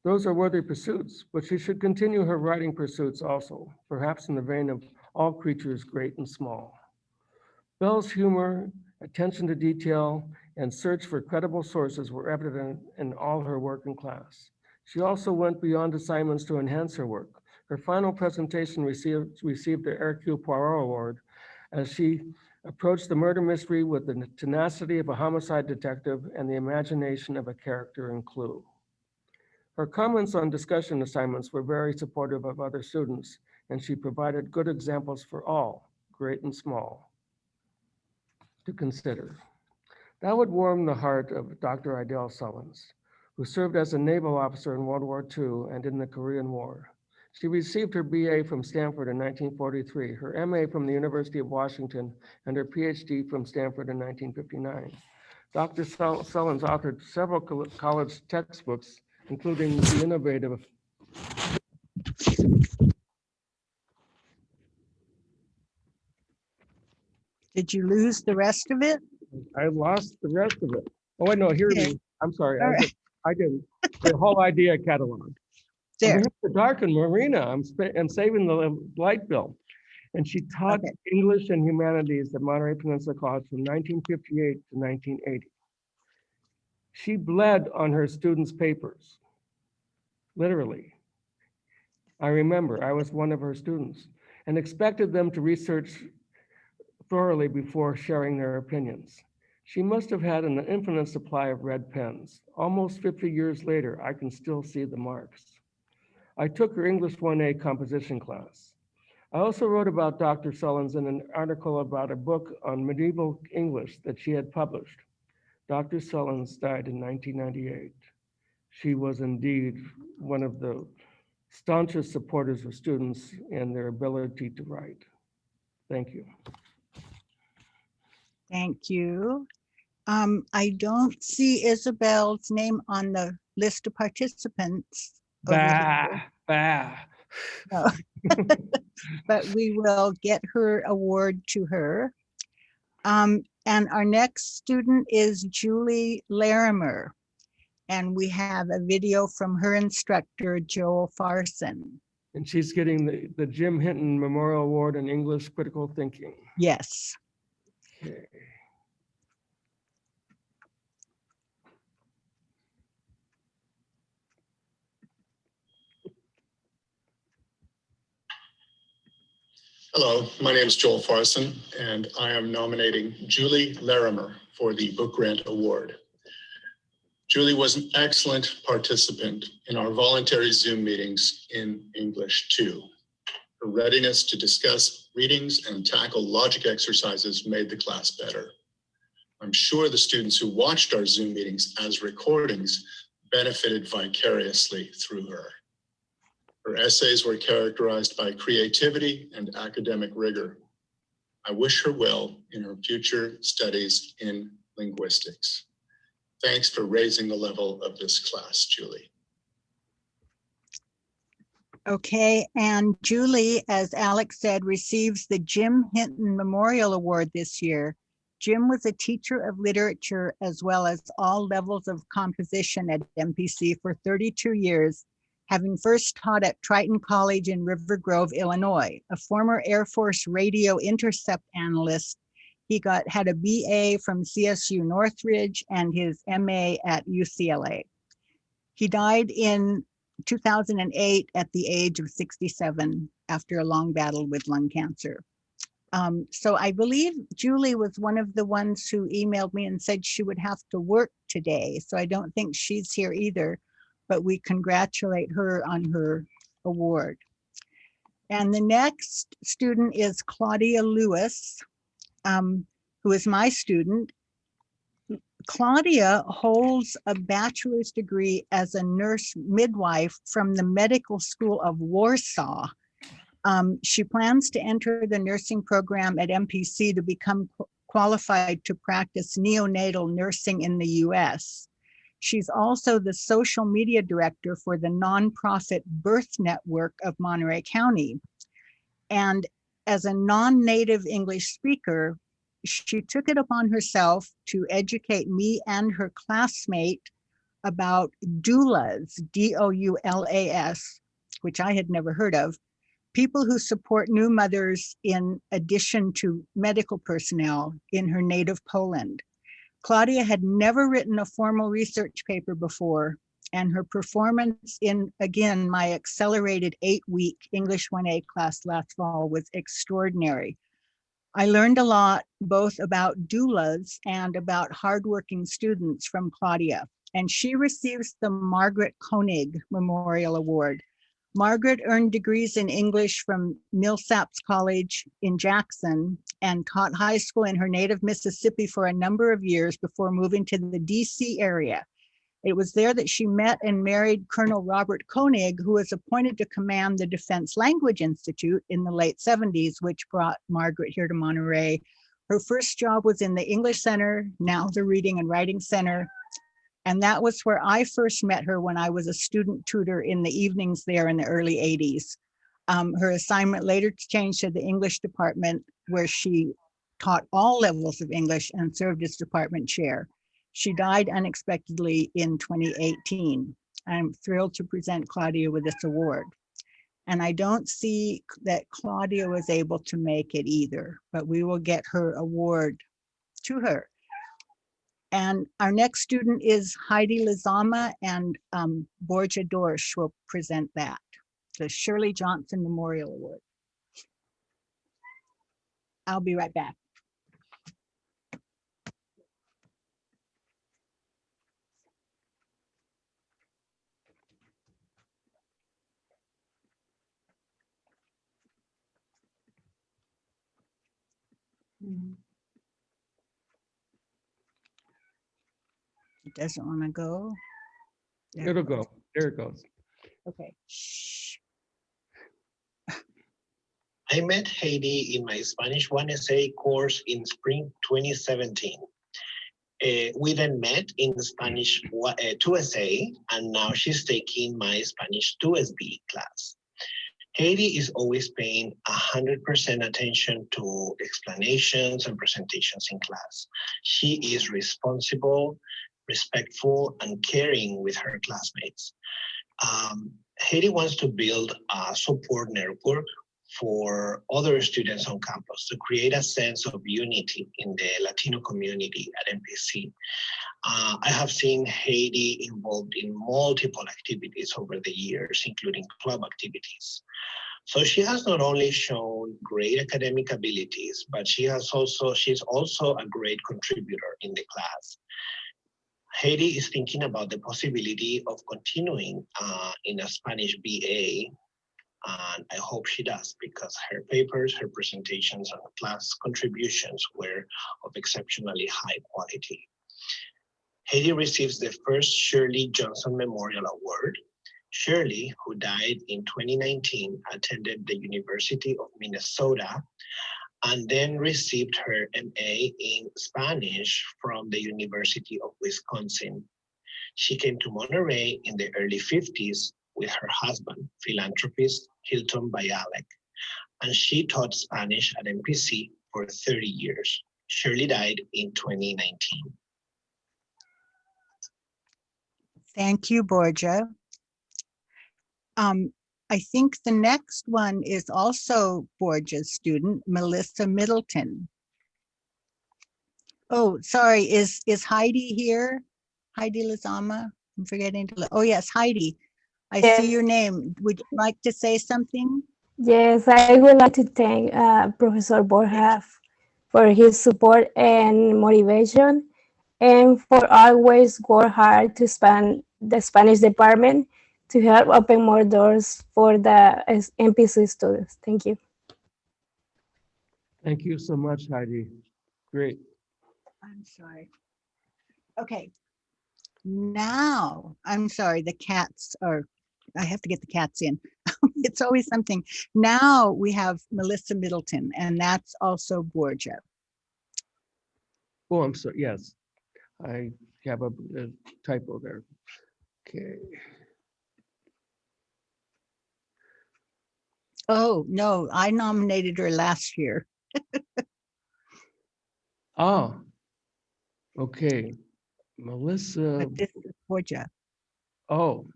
[SPEAKER 1] Those are worthy pursuits, but she should continue her writing pursuits also, perhaps in the vein of all creatures great and small. Belle's humor, attention to detail, and search for credible sources were evident in all her work in class. She also went beyond assignments to enhance her work. Her final presentation received the Hercule Poirot Award as she approached the murder mystery with the tenacity of a homicide detective and the imagination of a character in Clue. Her comments on discussion assignments were very supportive of other students, and she provided good examples for all, great and small, to consider. That would warm the heart of Dr. Idell Sullins, who served as a naval officer in World War II and in the Korean War. She received her BA from Stanford in 1943, her MA from the University of Washington, and her PhD from Stanford in 1959. Dr. Sullins authored several college textbooks, including the innovative
[SPEAKER 3] Did you lose the rest of it?
[SPEAKER 1] I lost the rest of it. Oh, wait, no, here it
[SPEAKER 3] Okay.
[SPEAKER 1] is. I'm sorry.
[SPEAKER 3] All right.
[SPEAKER 1] I didn't. The whole idea catalog.
[SPEAKER 3] There.
[SPEAKER 1] The darkened Marina. I'm saving the light bill. And she taught English and humanities at Monterey Peninsula College from 1958 to 1980. She bled on her students' papers, literally. I remember I was one of her students and expected them to research thoroughly before sharing their opinions. She must have had an infinite supply of red pens. Almost 50 years later, I can still see the marks. I took her English 1A composition class. I also wrote about Dr. Sullins in an article about a book on medieval English that she had published. Dr. Sullins died in 1998. She was indeed one of the staunchest supporters of students and their ability to write. Thank you.
[SPEAKER 3] Thank you. I don't see Isabel's name on the list of participants. over here.
[SPEAKER 1] Bah.
[SPEAKER 3] No. But we will get her award to her. And our next student is Julie Larimer. And we have a video from her instructor, Joel Farson.
[SPEAKER 1] And she's getting the Jim Hinton Memorial Award in English Critical Thinking.
[SPEAKER 3] Yes.
[SPEAKER 1] Okay.
[SPEAKER 5] Hello, my name is Joel Farson, and I am nominating Julie Larimer for the Book Grant Award. Julie was an excellent participant in our voluntary Zoom meetings in English 2. Her readiness to discuss readings and tackle logic exercises made the class better. I'm sure the students who watched our Zoom meetings as recordings benefited vicariously through her. Her essays were characterized by creativity and academic rigor. I wish her well in her future studies in linguistics. Thanks for raising the level of this class, Julie.
[SPEAKER 3] Okay, and Julie, as Alex said, receives the Jim Hinton Memorial Award this year. Jim was a teacher of literature as well as all levels of composition at MPC for 32 years, having first taught at Triton College in River Grove, Illinois. A former Air Force radio intercept analyst, he had a BA from CSU Northridge and his MA at UCLA. He died in 2008 at the age of 67 after a long battle with lung cancer. So I believe Julie was one of the ones who emailed me and said she would have to work today. So I don't think she's here either, but we congratulate her on her award. And the next student is Claudia Lewis, who is my student. Claudia holds a bachelor's degree as a nurse midwife from the Medical School of Warsaw. She plans to enter the nursing program at MPC to become qualified to practice neonatal nursing in the US. She's also the social media director for the nonprofit Birth Network of Monterey County. And as a non-native English speaker, she took it upon herself to educate me and her classmate about doulas, D-O-U-L-A-S, which I had never heard of, people who support new mothers in addition to medical personnel in her native Poland. Claudia had never written a formal research paper before, and her performance in, again, my accelerated 8-week English 1A class last fall was extraordinary. I learned a lot both about doulas and about hardworking students from Claudia, and she receives the Margaret Koenig Memorial Award. Margaret earned degrees in English from Millsaps College in Jackson and taught high school in her native Mississippi for a number of years before moving to the DC area. It was there that she met and married Colonel Robert Koenig, who was appointed to command the Defense Language Institute in the late 70s, which brought Margaret here to Monterey. Her first job was in the English Center, now the Reading and Writing Center. And that was where I first met her when I was a student tutor in the evenings there in the early 80s. Her assignment later changed to the English department, where she taught all levels of English and served as department chair. She died unexpectedly in 2018. I'm thrilled to present Claudia with this award. And I don't see that Claudia was able to make it either, but we will get her award to her. And our next student is Heidi LIZAMA, and Borja Dorsch will present that. the Shirley Johnson Memorial Award. I'll be right back. It doesn't want to go. There
[SPEAKER 1] It'll
[SPEAKER 3] it goes.
[SPEAKER 1] go. There it goes.
[SPEAKER 3] Okay. Shh.
[SPEAKER 11] I met Heidi in my Spanish 1 essay course in spring 2017. We then met in the Spanish 2 essay, and now she's taking my Spanish 2 SB class. Heidi is always paying 100% attention to explanations and presentations in class. She is responsible, respectful, and caring with her classmates. Heidi wants to build a support network for other students on campus to create a sense of unity in the Latino community at MPC. I have seen Heidi involved in multiple activities over the years, including club activities. So she has not only shown great academic abilities, but she's also a great contributor in the class. Heidi is thinking about the possibility of continuing in a Spanish BA, and I hope she does, because her papers, her presentations, and class contributions were of exceptionally high quality. Heidi receives the first Shirley Johnson Memorial Award. Shirley, who died in 2019, attended the University of Minnesota and then received her MA in Spanish from the University of Wisconsin. She came to Monterey in the early 50s with her husband, philanthropist Hilton Bayalek, and she taught Spanish at MPC for 30 years. Shirley died in 2019.
[SPEAKER 3] Thank you, Borja. I think the next one is also Borja's student, Melissa Middleton. Oh, sorry, is Heidi here? Heidi LIZAMA? I'm forgetting to, oh yes, Heidi. I see your name. Would you like to say something?
[SPEAKER 15] Yes, I would like to thank Professor Borja for his support and motivation, and for always work hard to expand the Spanish department to help open more doors for the MPC students. Thank you.
[SPEAKER 1] Thank you so much, Heidi. Great.
[SPEAKER 3] I'm sorry. Okay. Now, I'm sorry, the cats are, I have to get the cats in. It's always something. Now we have Melissa Middleton, and that's also Borja.
[SPEAKER 1] Oh, I'm sorry. Yes, I have a typo there. Okay.
[SPEAKER 3] Oh, no, I nominated her last year.
[SPEAKER 1] Oh, okay. Melissa.
[SPEAKER 3] But this is Borja.
[SPEAKER 1] Oh.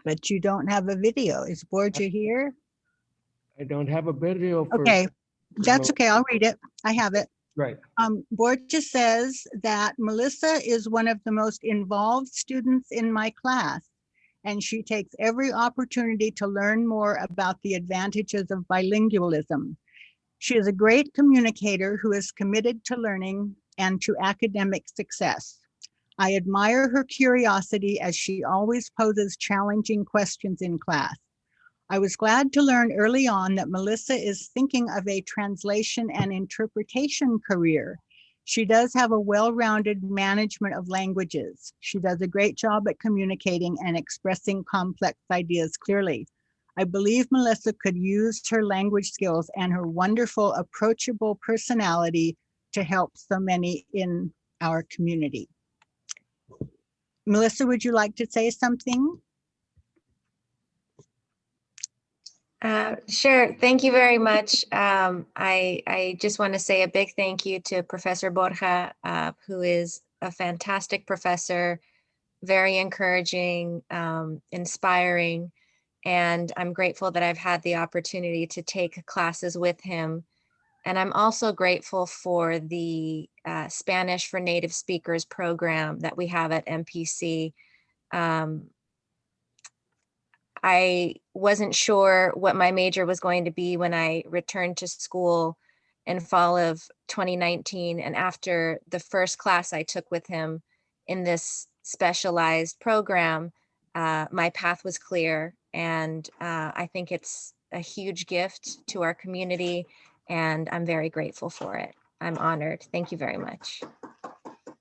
[SPEAKER 3] But you don't have a video. Is Borja here?
[SPEAKER 1] I don't have a video for.
[SPEAKER 3] Okay, that's okay. I'll read it. I have it.
[SPEAKER 1] Right.
[SPEAKER 3] Borja says that Melissa is one of the most involved students in my class, and she takes every opportunity to learn more about the advantages of bilingualism. She is a great communicator who is committed to learning and to academic success. I admire her curiosity as she always poses challenging questions in class. I was glad to learn early on that Melissa is thinking of a translation and interpretation career. She does have a well-rounded management of languages. She does a great job at communicating and expressing complex ideas clearly. I believe Melissa could use her language skills and her wonderful, approachable personality to help so many in our community. Melissa, would you like to say something?
[SPEAKER 16] Sure. Thank you very much. I just want to say a big thank you to Professor Borja, who is a fantastic professor, very encouraging, inspiring, and I'm grateful that I've had the opportunity to take classes with him. And I'm also grateful for the Spanish for Native Speakers program that we have at MPC. I wasn't sure what my major was going to be when I returned to school in fall of 2019. And after the first class I took with him in this specialized program, my path was clear. And I think it's a huge gift to our community, and I'm very grateful for it. I'm honored. Thank you very much.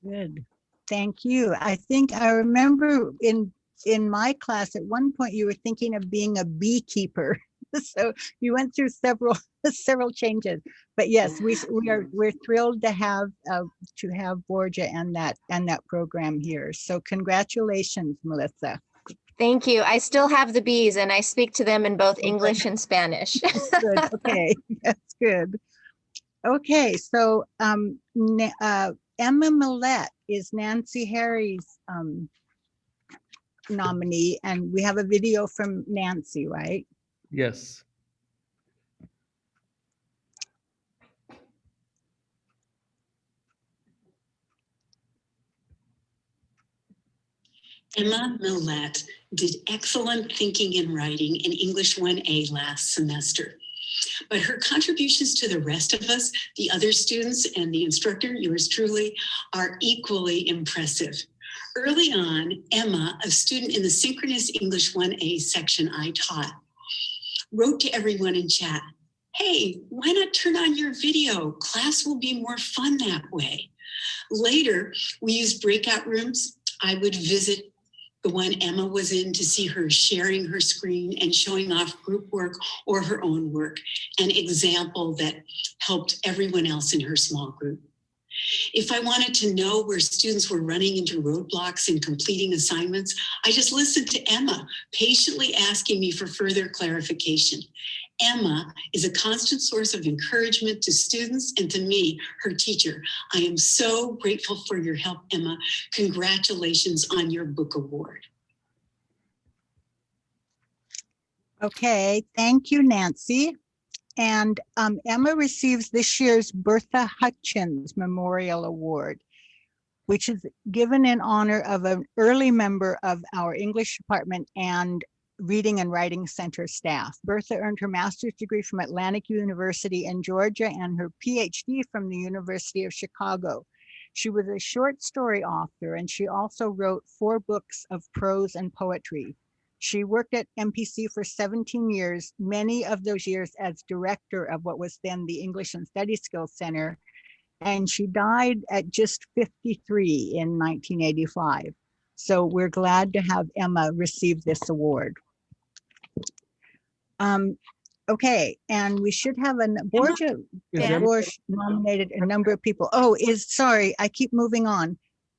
[SPEAKER 3] Good. Thank you. I think I remember in my class at one point you were thinking of being a beekeeper. So you went through several changes. But yes, we're thrilled to have Borja and that program here. So congratulations, Melissa.
[SPEAKER 16] Thank you. I still have the bees and I speak to them in both English and Spanish.
[SPEAKER 3] Good. Okay, that's good. Okay, so Emma Millette is Nancy Harry's nominee, and we have a video from Nancy, right?
[SPEAKER 1] Yes.
[SPEAKER 17] Emma Millette did excellent thinking and writing in English 1A last semester. But her contributions to the rest of us, the other students and the instructor, yours truly, are equally impressive. Early on, Emma, a student in the Synchronous English 1A section I taught, wrote to everyone in chat, "Hey, why not turn on your video? Class will be more fun that way." Later, we used breakout rooms. I would visit the one Emma was in to see her sharing her screen and showing off group work or her own work, an example that helped everyone else in her small group. If I wanted to know where students were running into roadblocks in completing assignments, I just listened to Emma, patiently asking me for further clarification. Emma is a constant source of encouragement to students and to me, her teacher. I am so grateful for your help, Emma. Congratulations on your book award.
[SPEAKER 3] Okay, thank you, Nancy. And Emma receives this year's Bertha Hutchins Memorial Award, which is given in honor of an early member of our English department and Reading and Writing Center staff. Bertha earned her master's degree from Atlantic University in Georgia and her PhD from the University of Chicago. She was a short story author, and she also wrote 4 books of prose and poetry. She worked at MPC for 17 years, many of those years as director of what was then the English and Study Skills Center, and she died at just 53 in 1985. So we're glad to have Emma receive this award. Okay, and we should have Borja nominated a number of people. Oh, sorry, I keep moving on.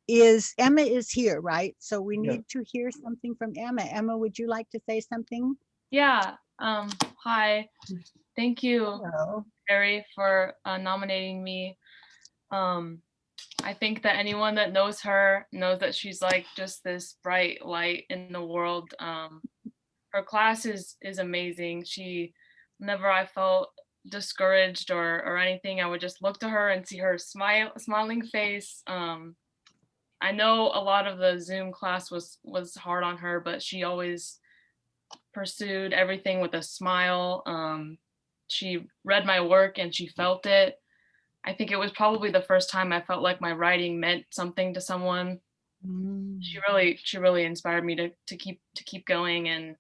[SPEAKER 3] Emma is here, right? So we need to hear something from Emma. Emma, would you like to say something?
[SPEAKER 18] Yeah, hi. Thank you, Harry, for nominating me. I think that anyone that knows her knows that she's like just this bright light in the world. Her class is amazing. Whenever I felt discouraged or anything, I would just look to her and see her smiling face. I know a lot of the Zoom class was hard on her, but she always pursued everything with a smile. She read my work and she felt it. I think it was probably the first time I felt like my writing meant something to someone. She really inspired me to keep going, and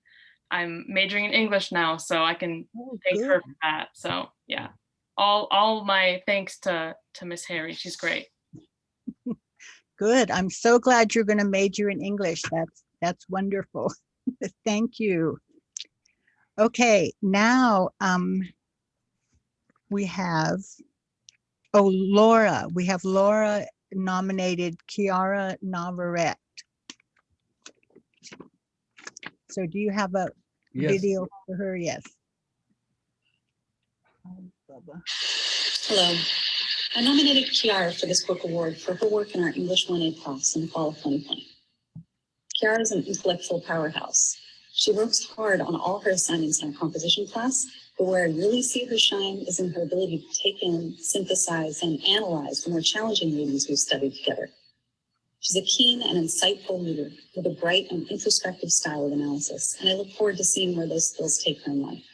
[SPEAKER 18] I'm majoring in English now, so I can thank her for that. So yeah, all my thanks to Miss Harry. She's great.
[SPEAKER 3] Good. I'm so glad you're going to major in English. That's wonderful. Thank you. Okay, now we have Laura. We have Laura nominated KIARA Navarette. So do you have a video for her? Yes.
[SPEAKER 14] Hello. I nominated KIARA for this book award for her work in our English 1A class in the fall of 2020. KIARA is an intellectual powerhouse. She works hard on all her assignments in our composition class, but where I really see her shine is in her ability to take in, synthesize, and analyze the more challenging readings we've studied together. She's a keen and insightful leader with a bright and introspective style of analysis, and I look forward to seeing where those skills take her in life.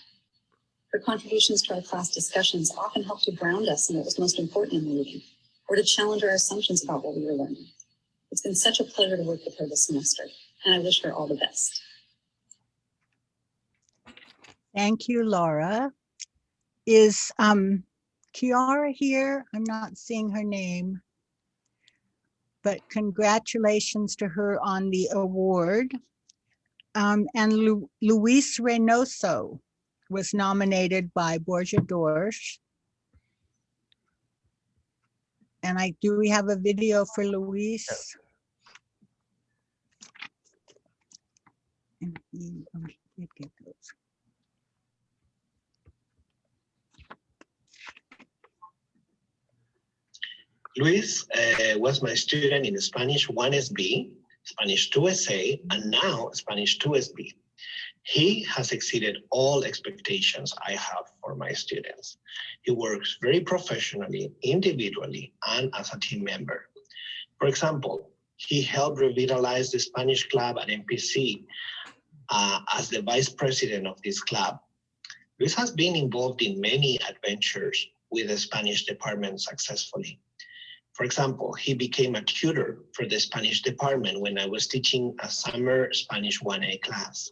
[SPEAKER 14] Her contributions to our class discussions often help to ground us in what was most important in the reading, or to challenge our assumptions about what we were learning. It's been such a pleasure to work with her this semester, and I wish her all the best.
[SPEAKER 3] Thank you, Laura. Is KIARA here? I'm not seeing her name, but congratulations to her on the award. And Luis Reynoso was nominated by Borja Dorsch. And do we have a video for Luis? And he did get those.
[SPEAKER 11] Luis was my student in Spanish 1SB, Spanish 2SA, and now Spanish 2SB. He has exceeded all expectations I have for my students. He works very professionally, individually, and as a team member. For example, he helped revitalize the Spanish club at MPC as the vice president of this club. Luis has been involved in many adventures with the Spanish department successfully. For example, he became a tutor for the Spanish department when I was teaching a summer Spanish 1A class.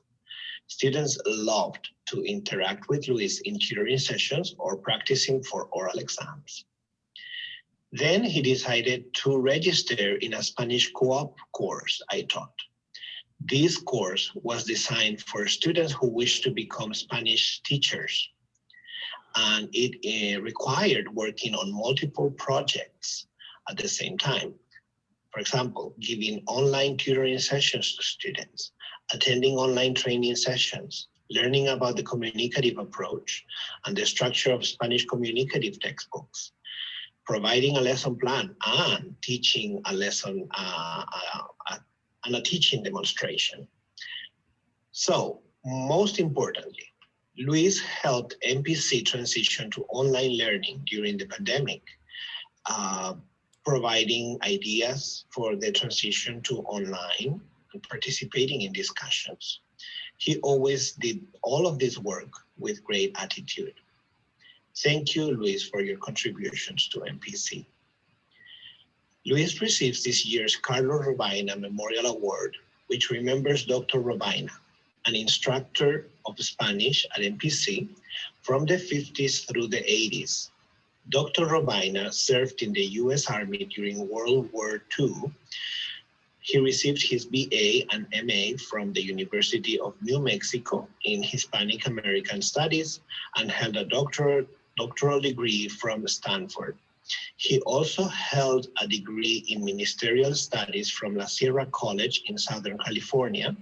[SPEAKER 11] Students loved to interact with Luis in tutoring sessions or practicing for oral exams. Then he decided to register in a Spanish co-op course I taught. This course was designed for students who wish to become Spanish teachers, and it required working on multiple projects at the same time. For example, giving online tutoring sessions to students, attending online training sessions, learning about the communicative approach and the structure of Spanish communicative textbooks, providing a lesson plan and teaching a lesson and a teaching demonstration. So, most importantly, Luis helped MPC transition to online learning during the pandemic, providing ideas for the transition to online and participating in discussions. He always did all of this work with great attitude. Thank you, Luis, for your contributions to MPC. Luis receives this year's Carlos Robaina Memorial Award, which remembers Dr. Robaina, an instructor of Spanish at MPC from the 50s through the 80s. Dr. Robaina served in the US Army during World War II. He received his BA and MA from the University of New Mexico in Hispanic American Studies and held a doctoral degree from Stanford. He also held a degree in ministerial studies from La Sierra College in Southern California.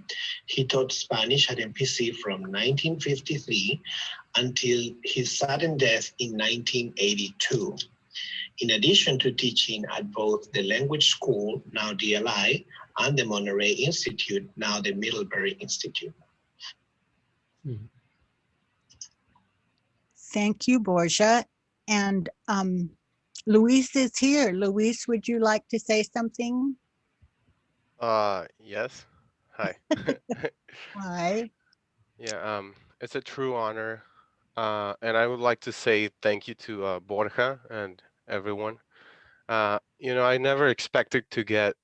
[SPEAKER 11] He taught Spanish at MPC from 1953 until his sudden death in 1982. In addition to teaching at both the Language School, now DLI, and the Monterey Institute, now the Middlebury Institute.
[SPEAKER 3] Thank you, Borja. And Luis is here. Luis, would you like to say something?
[SPEAKER 19] Yes. Hi.
[SPEAKER 3] Hi.
[SPEAKER 19] Yeah, it's a true honor. And I would like to say thank you to Borja and everyone. You know, I never expected to get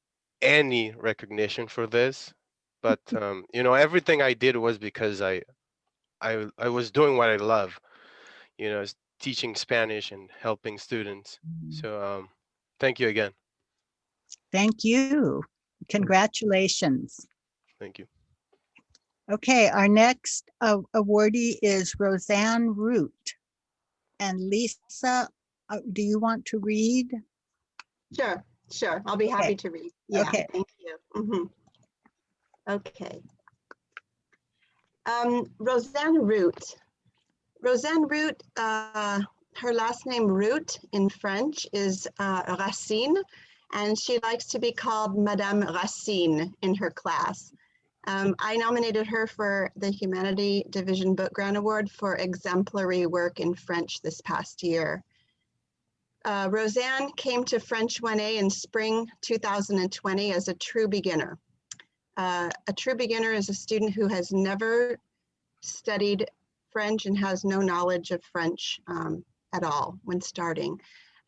[SPEAKER 19] any recognition for this, but you know, everything I did was because I was doing what I love, you know, teaching Spanish and helping students. So thank you again.
[SPEAKER 3] Thank you. Congratulations.
[SPEAKER 19] Thank you.
[SPEAKER 3] Okay, our next awardee is Roseanne Root. And Lisa, do you want to read?
[SPEAKER 4] Sure. I'll be happy to read. Yeah,
[SPEAKER 3] okay.
[SPEAKER 4] Thank you. Okay. Roseanne Root. Roseanne Root, her last name Root in French is Racine, and she likes to be called Madame Racine in her class. I nominated her for the Humanities Division Book Grant Award for exemplary work in French this past year. Roseanne came to French 1A in spring 2020 as a true beginner. A true beginner is a student who has never studied French and has no knowledge of French at all when starting.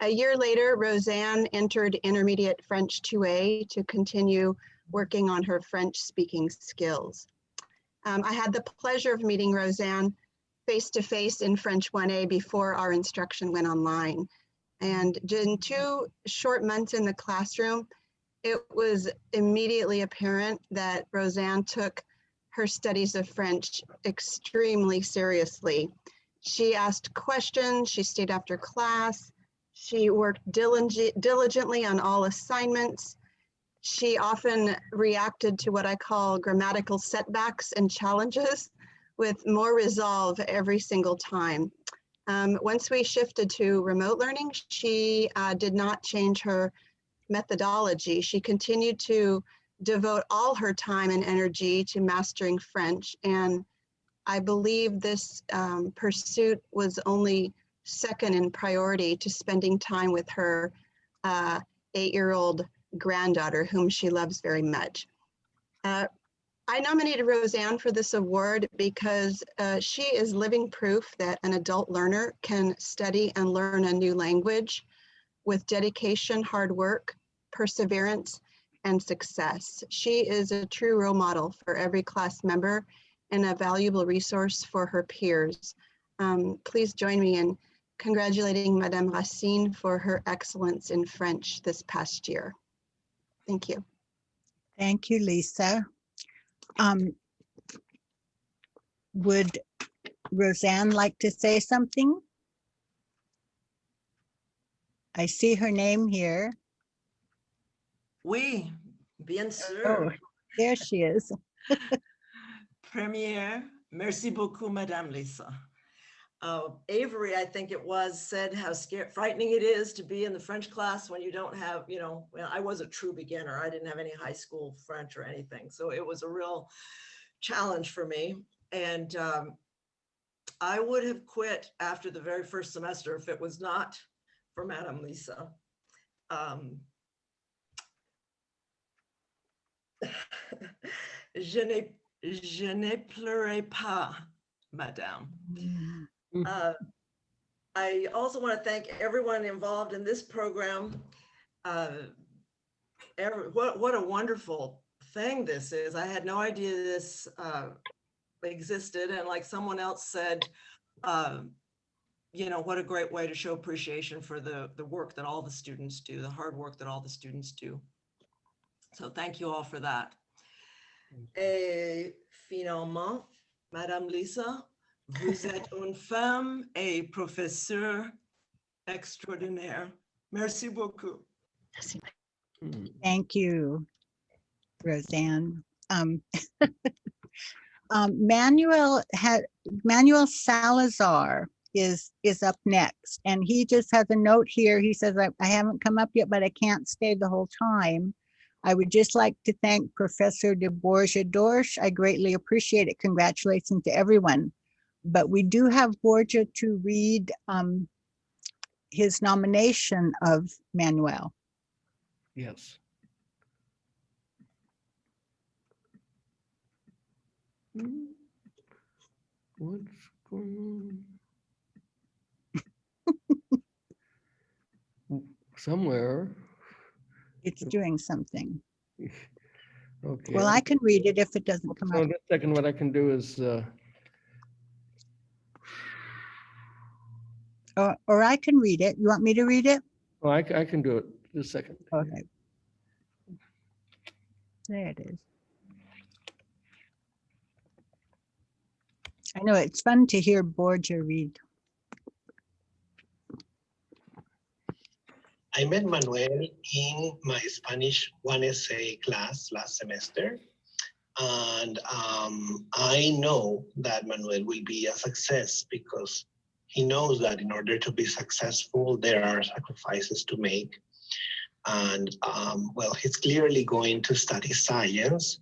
[SPEAKER 4] A year later, Roseanne entered Intermediate French 2A to continue working on her French speaking skills. I had the pleasure of meeting Roseanne face-to-face in French 1A before our instruction went online. And in 2 short months in the classroom, it was immediately apparent that Roseanne took her studies of French extremely seriously. She asked questions, she stayed after class, she worked diligently on all assignments. She often reacted to what I call grammatical setbacks and challenges with more resolve every single time. Once we shifted to remote learning, she did not change her methodology. She continued to devote all her time and energy to mastering French. And I believe this pursuit was only second in priority to spending time with her 8-year-old granddaughter, whom she loves very much. I nominated Roseanne for this award because she is living proof that an adult learner can study and learn a new language with dedication, hard work, perseverance, and success. She is a true role model for every class member and a valuable resource for her peers. Please join me in congratulating Madame Racine for her excellence in French this past year. Thank you.
[SPEAKER 3] Thank you, Lisa. Would Roseanne like to say something? I see her name here.
[SPEAKER 20] Oui, bien sûr.
[SPEAKER 3] Oh, there she is.
[SPEAKER 20] Premiere, merci beaucoup, Madame Lisa. Avery, I think it was, said how frightening it is to be in the French class when you don't have, well, I was a true beginner. I didn't have any high school French or anything. So it was a real challenge for me. And I would have quit after the very first semester if it was not for Madame Lisa. Je ne pleurais pas, Madame. I also want to thank everyone involved in this program. What a wonderful thing this is. I had no idea this existed. And like someone else said, what a great way to show appreciation for the work that all the students do, the hard work that all the students do. So thank you all for that. Et finalement, Madame Lisa, vous êtes une femme et professeure extraordinaire. Merci beaucoup.
[SPEAKER 3] Thank you, Roseanne. Manuel Salazar is up next, and he just has a note here. He says, I haven't come up yet, but I can't stay the whole time. I would just like to thank Professor de Borja Dorsch. I greatly appreciate it. Congratulations to everyone. But we do have Borja to read his nomination of Manuel.
[SPEAKER 1] Yes. What's going on? Somewhere.
[SPEAKER 3] It's doing something.
[SPEAKER 1] Okay.
[SPEAKER 3] Well, I can read it if it doesn't come
[SPEAKER 1] So
[SPEAKER 3] up.
[SPEAKER 1] in a second, what I can do is
[SPEAKER 3] or I can read it. You want me to read it?
[SPEAKER 1] oh, I can do it just a second.
[SPEAKER 3] Okay. There it is. I know it's fun to hear Borja read.
[SPEAKER 11] I met Manuel in my Spanish 1SA class last semester. And I know that Manuel will be a success because he knows that in order to be successful, there are sacrifices to make. And well, he's clearly going to study science,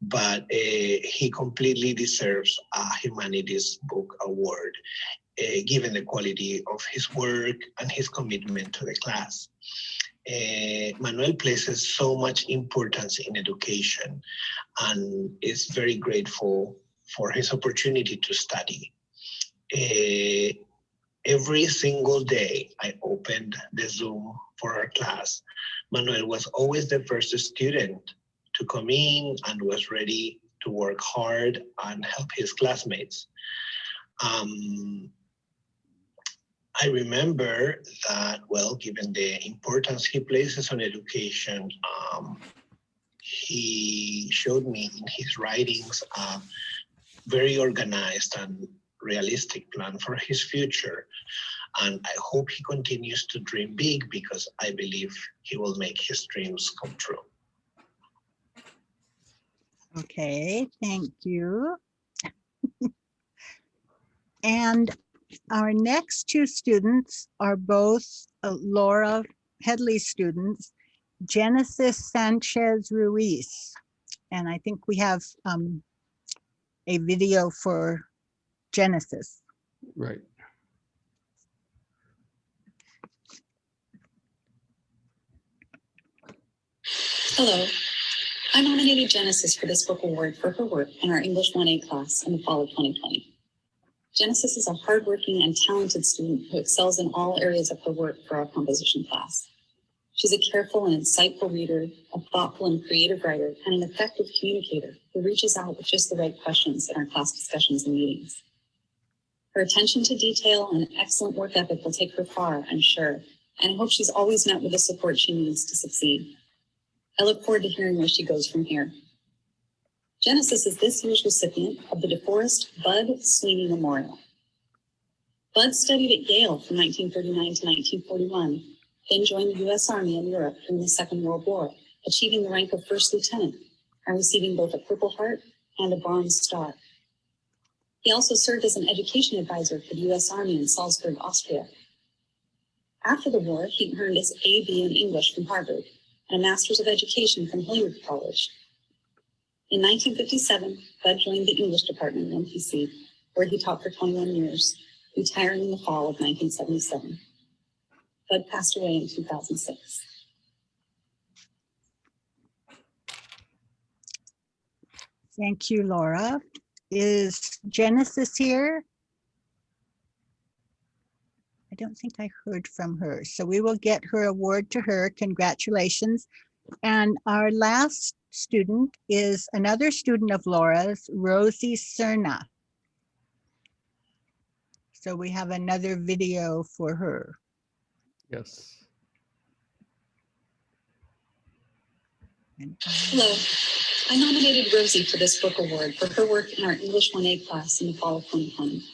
[SPEAKER 11] but he completely deserves a Humanities Book Award. given the quality of his work and his commitment to the class. Manuel places so much importance in education and is very grateful for his opportunity to study. Every single day I opened the Zoom for our class, Manuel was always the first student to come in and was ready to work hard and help his classmates. I remember that, well, given the importance he places on education, he showed me in his writings a very organized and realistic plan for his future. And I hope he continues to dream big because I believe he will make his dreams come true.
[SPEAKER 3] Okay, thank you. And our next two students are both Laura Headley students, Genesis Sanchez Ruiz. And I think we have a video for Genesis.
[SPEAKER 1] Right.
[SPEAKER 14] Hello. I nominated Genesis for this book award for her work in our English 1A class in the fall of 2020. Genesis is a hardworking and talented student who excels in all areas of her work for our composition class. She's a careful and insightful reader, a thoughtful and creative writer, and an effective communicator who reaches out with just the right questions in our class discussions and meetings. Her attention to detail and excellent work ethic will take her far, I'm sure, and I hope she's always met with the support she needs to succeed. I look forward to hearing where she goes from here. Genesis is this year's recipient of the DeForest Bud Sweeney Memorial. Bud studied at Yale from 1939 to 1941, then joined the U.S. Army in Europe during the Second World War, achieving the rank of first lieutenant and receiving both a Purple Heart and a Bronze Star. He also served as an education advisor for the U.S. Army in Salzburg, Austria. After the war, he earned his A.B. in English from Harvard and a Master's of Education from LYRIK College. In 1957, Bud joined the English department at MPC, where he taught for 21 years, retiring in the fall of 1977. Bud passed away in 2006.
[SPEAKER 3] Thank you, Laura. Is Genesis here? I don't think I heard from her, so we will get her award to her. Congratulations. And our last student is another student of Laura's, Rosie Cerna. So we have another video for her.
[SPEAKER 1] Yes.
[SPEAKER 14] Hello. I nominated Rosie for this book award for her work in our English 1A class in the fall of 2020.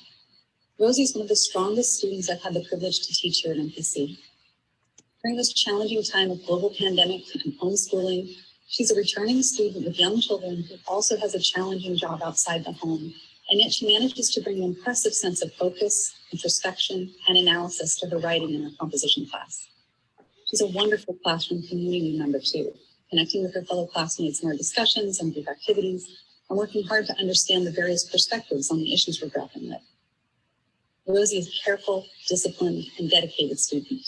[SPEAKER 14] Rosie is one of the strongest students I've had the privilege to teach here at MPC. During this challenging time of global pandemic and homeschooling, she's a returning student with young children who also has a challenging job outside the home, and yet she manages to bring an impressive sense of focus, introspection, and analysis to her writing in her composition class. She's a wonderful classroom community member too, connecting with her fellow classmates in our discussions and group activities, and working hard to understand the various perspectives on the issues we're grappling with. Rosie is a careful, disciplined, and dedicated student.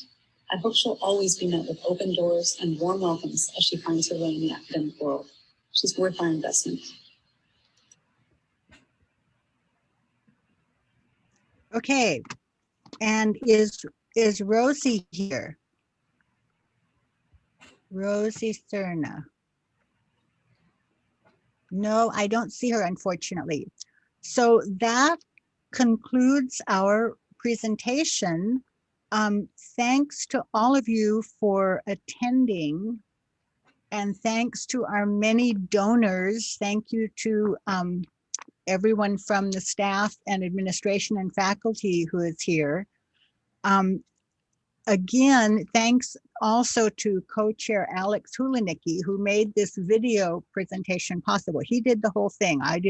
[SPEAKER 14] I hope she'll always be met with open doors and warm welcomes as she finds her way in the academic world. She's worth our investment.
[SPEAKER 3] Okay, and is Rosie here? Rosie Cerna. No, I don't see her, unfortunately. So that concludes our presentation. Thanks to all of you for attending, and thanks to our many donors. Thank you to everyone from the staff and administration and faculty who is here. Again, thanks also to co-chair Alex Hulinicki, who made this video presentation possible. He did the whole thing. I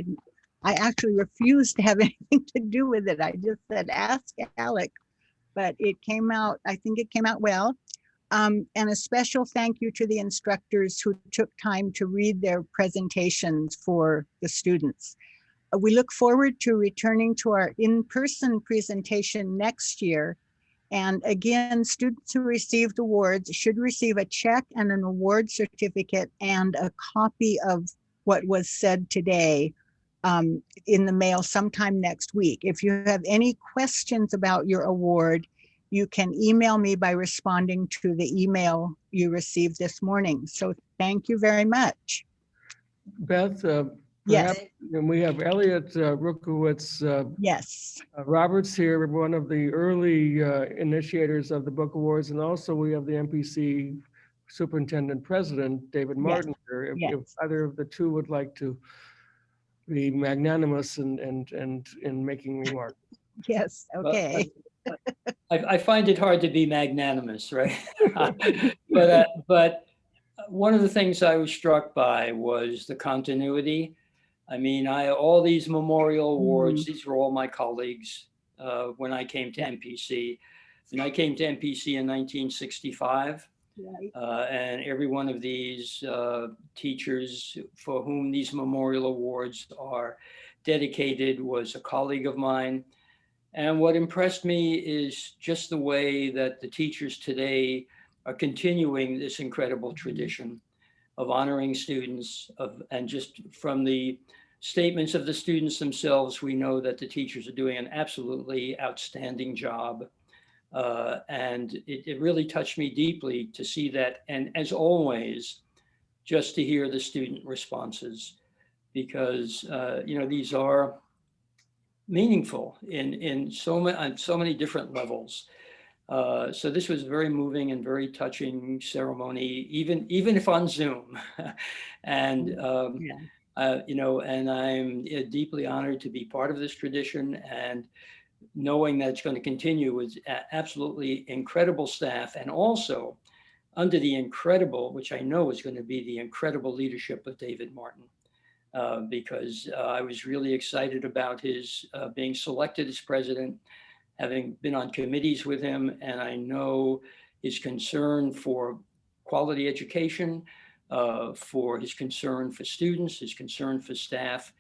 [SPEAKER 3] actually refused to have anything to do with it. I just said, ask Alex, but it came out, I think it came out well. And a special thank you to the instructors who took time to read their presentations for the students. we look forward to returning to our in-person presentation next year. And again, students who received awards should receive a check and an award certificate and a copy of what was said today in the mail sometime next week. If you have any questions about your award, you can email me by responding to the email you received this morning. So thank you very much.
[SPEAKER 1] Beth,
[SPEAKER 3] Yes.
[SPEAKER 1] perhaps, and we have Elliot Rukowitz
[SPEAKER 3] Yes.
[SPEAKER 1] Roberts here, one of the early initiators of the book awards, and also we have the MPC Superintendent President, David Martin here. If either of the two would like to be magnanimous and in making remarks.
[SPEAKER 3] Yes, okay.
[SPEAKER 21] I find it hard to be magnanimous, right? but one of the things I was struck by was the continuity. I mean, all these memorial awards, these were all my colleagues when I came to MPC. And I came to MPC in 1965. Right. And every one of these teachers for whom these memorial awards are dedicated was a colleague of mine. And what impressed me is just the way that the teachers today are continuing this incredible tradition of honoring students, and just from the statements of the students themselves, we know that the teachers are doing an absolutely outstanding job. And it really touched me deeply to see that. And as always, just to hear the student responses, because these are meaningful on so many different levels. So this was very moving and very touching ceremony, even if on Zoom. And and I'm deeply honored to be part of this tradition, and knowing that it's going to continue with absolutely incredible staff, and also under the incredible, which I know is going to be the incredible leadership of David Martin. Because I was really excited about his being selected as president, having been on committees with him, and I know his concern for quality education, for his concern for students, his concern for staff,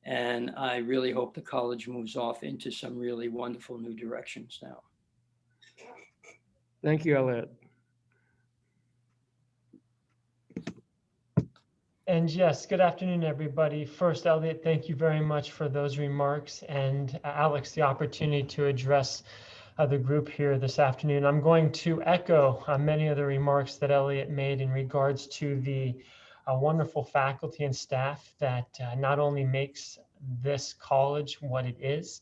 [SPEAKER 21] and I really hope the college moves off into some really wonderful new directions now.
[SPEAKER 1] Thank you, Elliot.
[SPEAKER 22] And yes, good afternoon, everybody. First, Elliot, thank you very much for those remarks, and Alex, the opportunity to address the group here this afternoon. I'm going to echo many of the remarks that Elliot made in regards to the wonderful faculty and staff that not only makes this college what it is,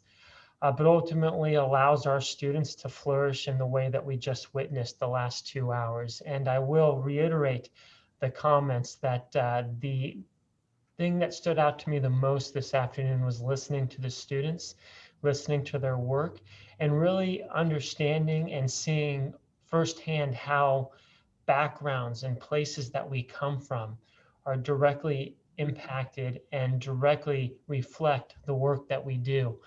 [SPEAKER 22] but ultimately allows our students to flourish in the way that we just witnessed the last 2 hours. And I will reiterate the comments that the thing that stood out to me the most this afternoon was listening to the students, listening to their work, and really understanding and seeing firsthand how backgrounds and places that we come from are directly impacted and directly reflect the work that we do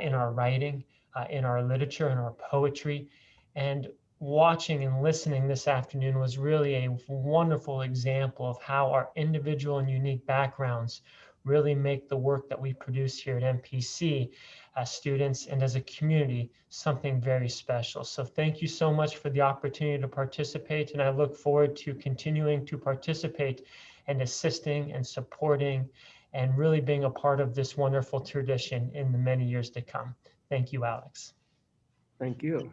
[SPEAKER 22] in our writing, in our literature, in our poetry. And watching and listening this afternoon was really a wonderful example of how our individual and unique backgrounds really make the work that we produce here at MPC as students and as a community something very special. So thank you so much for the opportunity to participate, and I look forward to continuing to participate and assisting and supporting and really being a part of this wonderful tradition in the many years to come. Thank you, Alex.
[SPEAKER 1] Thank you.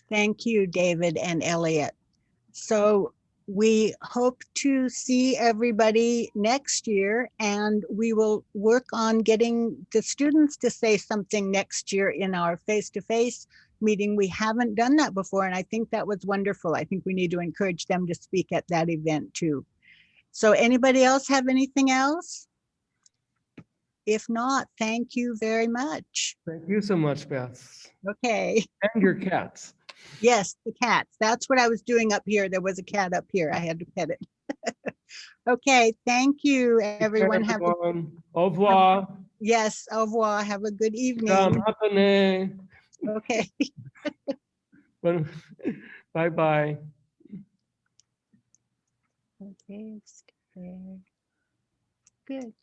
[SPEAKER 3] Thank you, David and Elliot. So we hope to see everybody next year, and we will work on getting the students to say something next year in our face-to-face meeting. We haven't done that before, and I think that was wonderful. I think we need to encourage them to speak at that event too. So anybody else have anything else? If not, thank you very much.
[SPEAKER 1] Thank you so much, Beth.
[SPEAKER 3] Okay.
[SPEAKER 1] And your cats.
[SPEAKER 3] Yes, the cats. That's what I was doing up here. There was a cat up here. I had to pet it. Okay, thank you, everyone. Have
[SPEAKER 1] au revoir.
[SPEAKER 3] Yes, au revoir. Have a good evening. Okay.
[SPEAKER 1] Bye-bye.
[SPEAKER 3] Okay, good.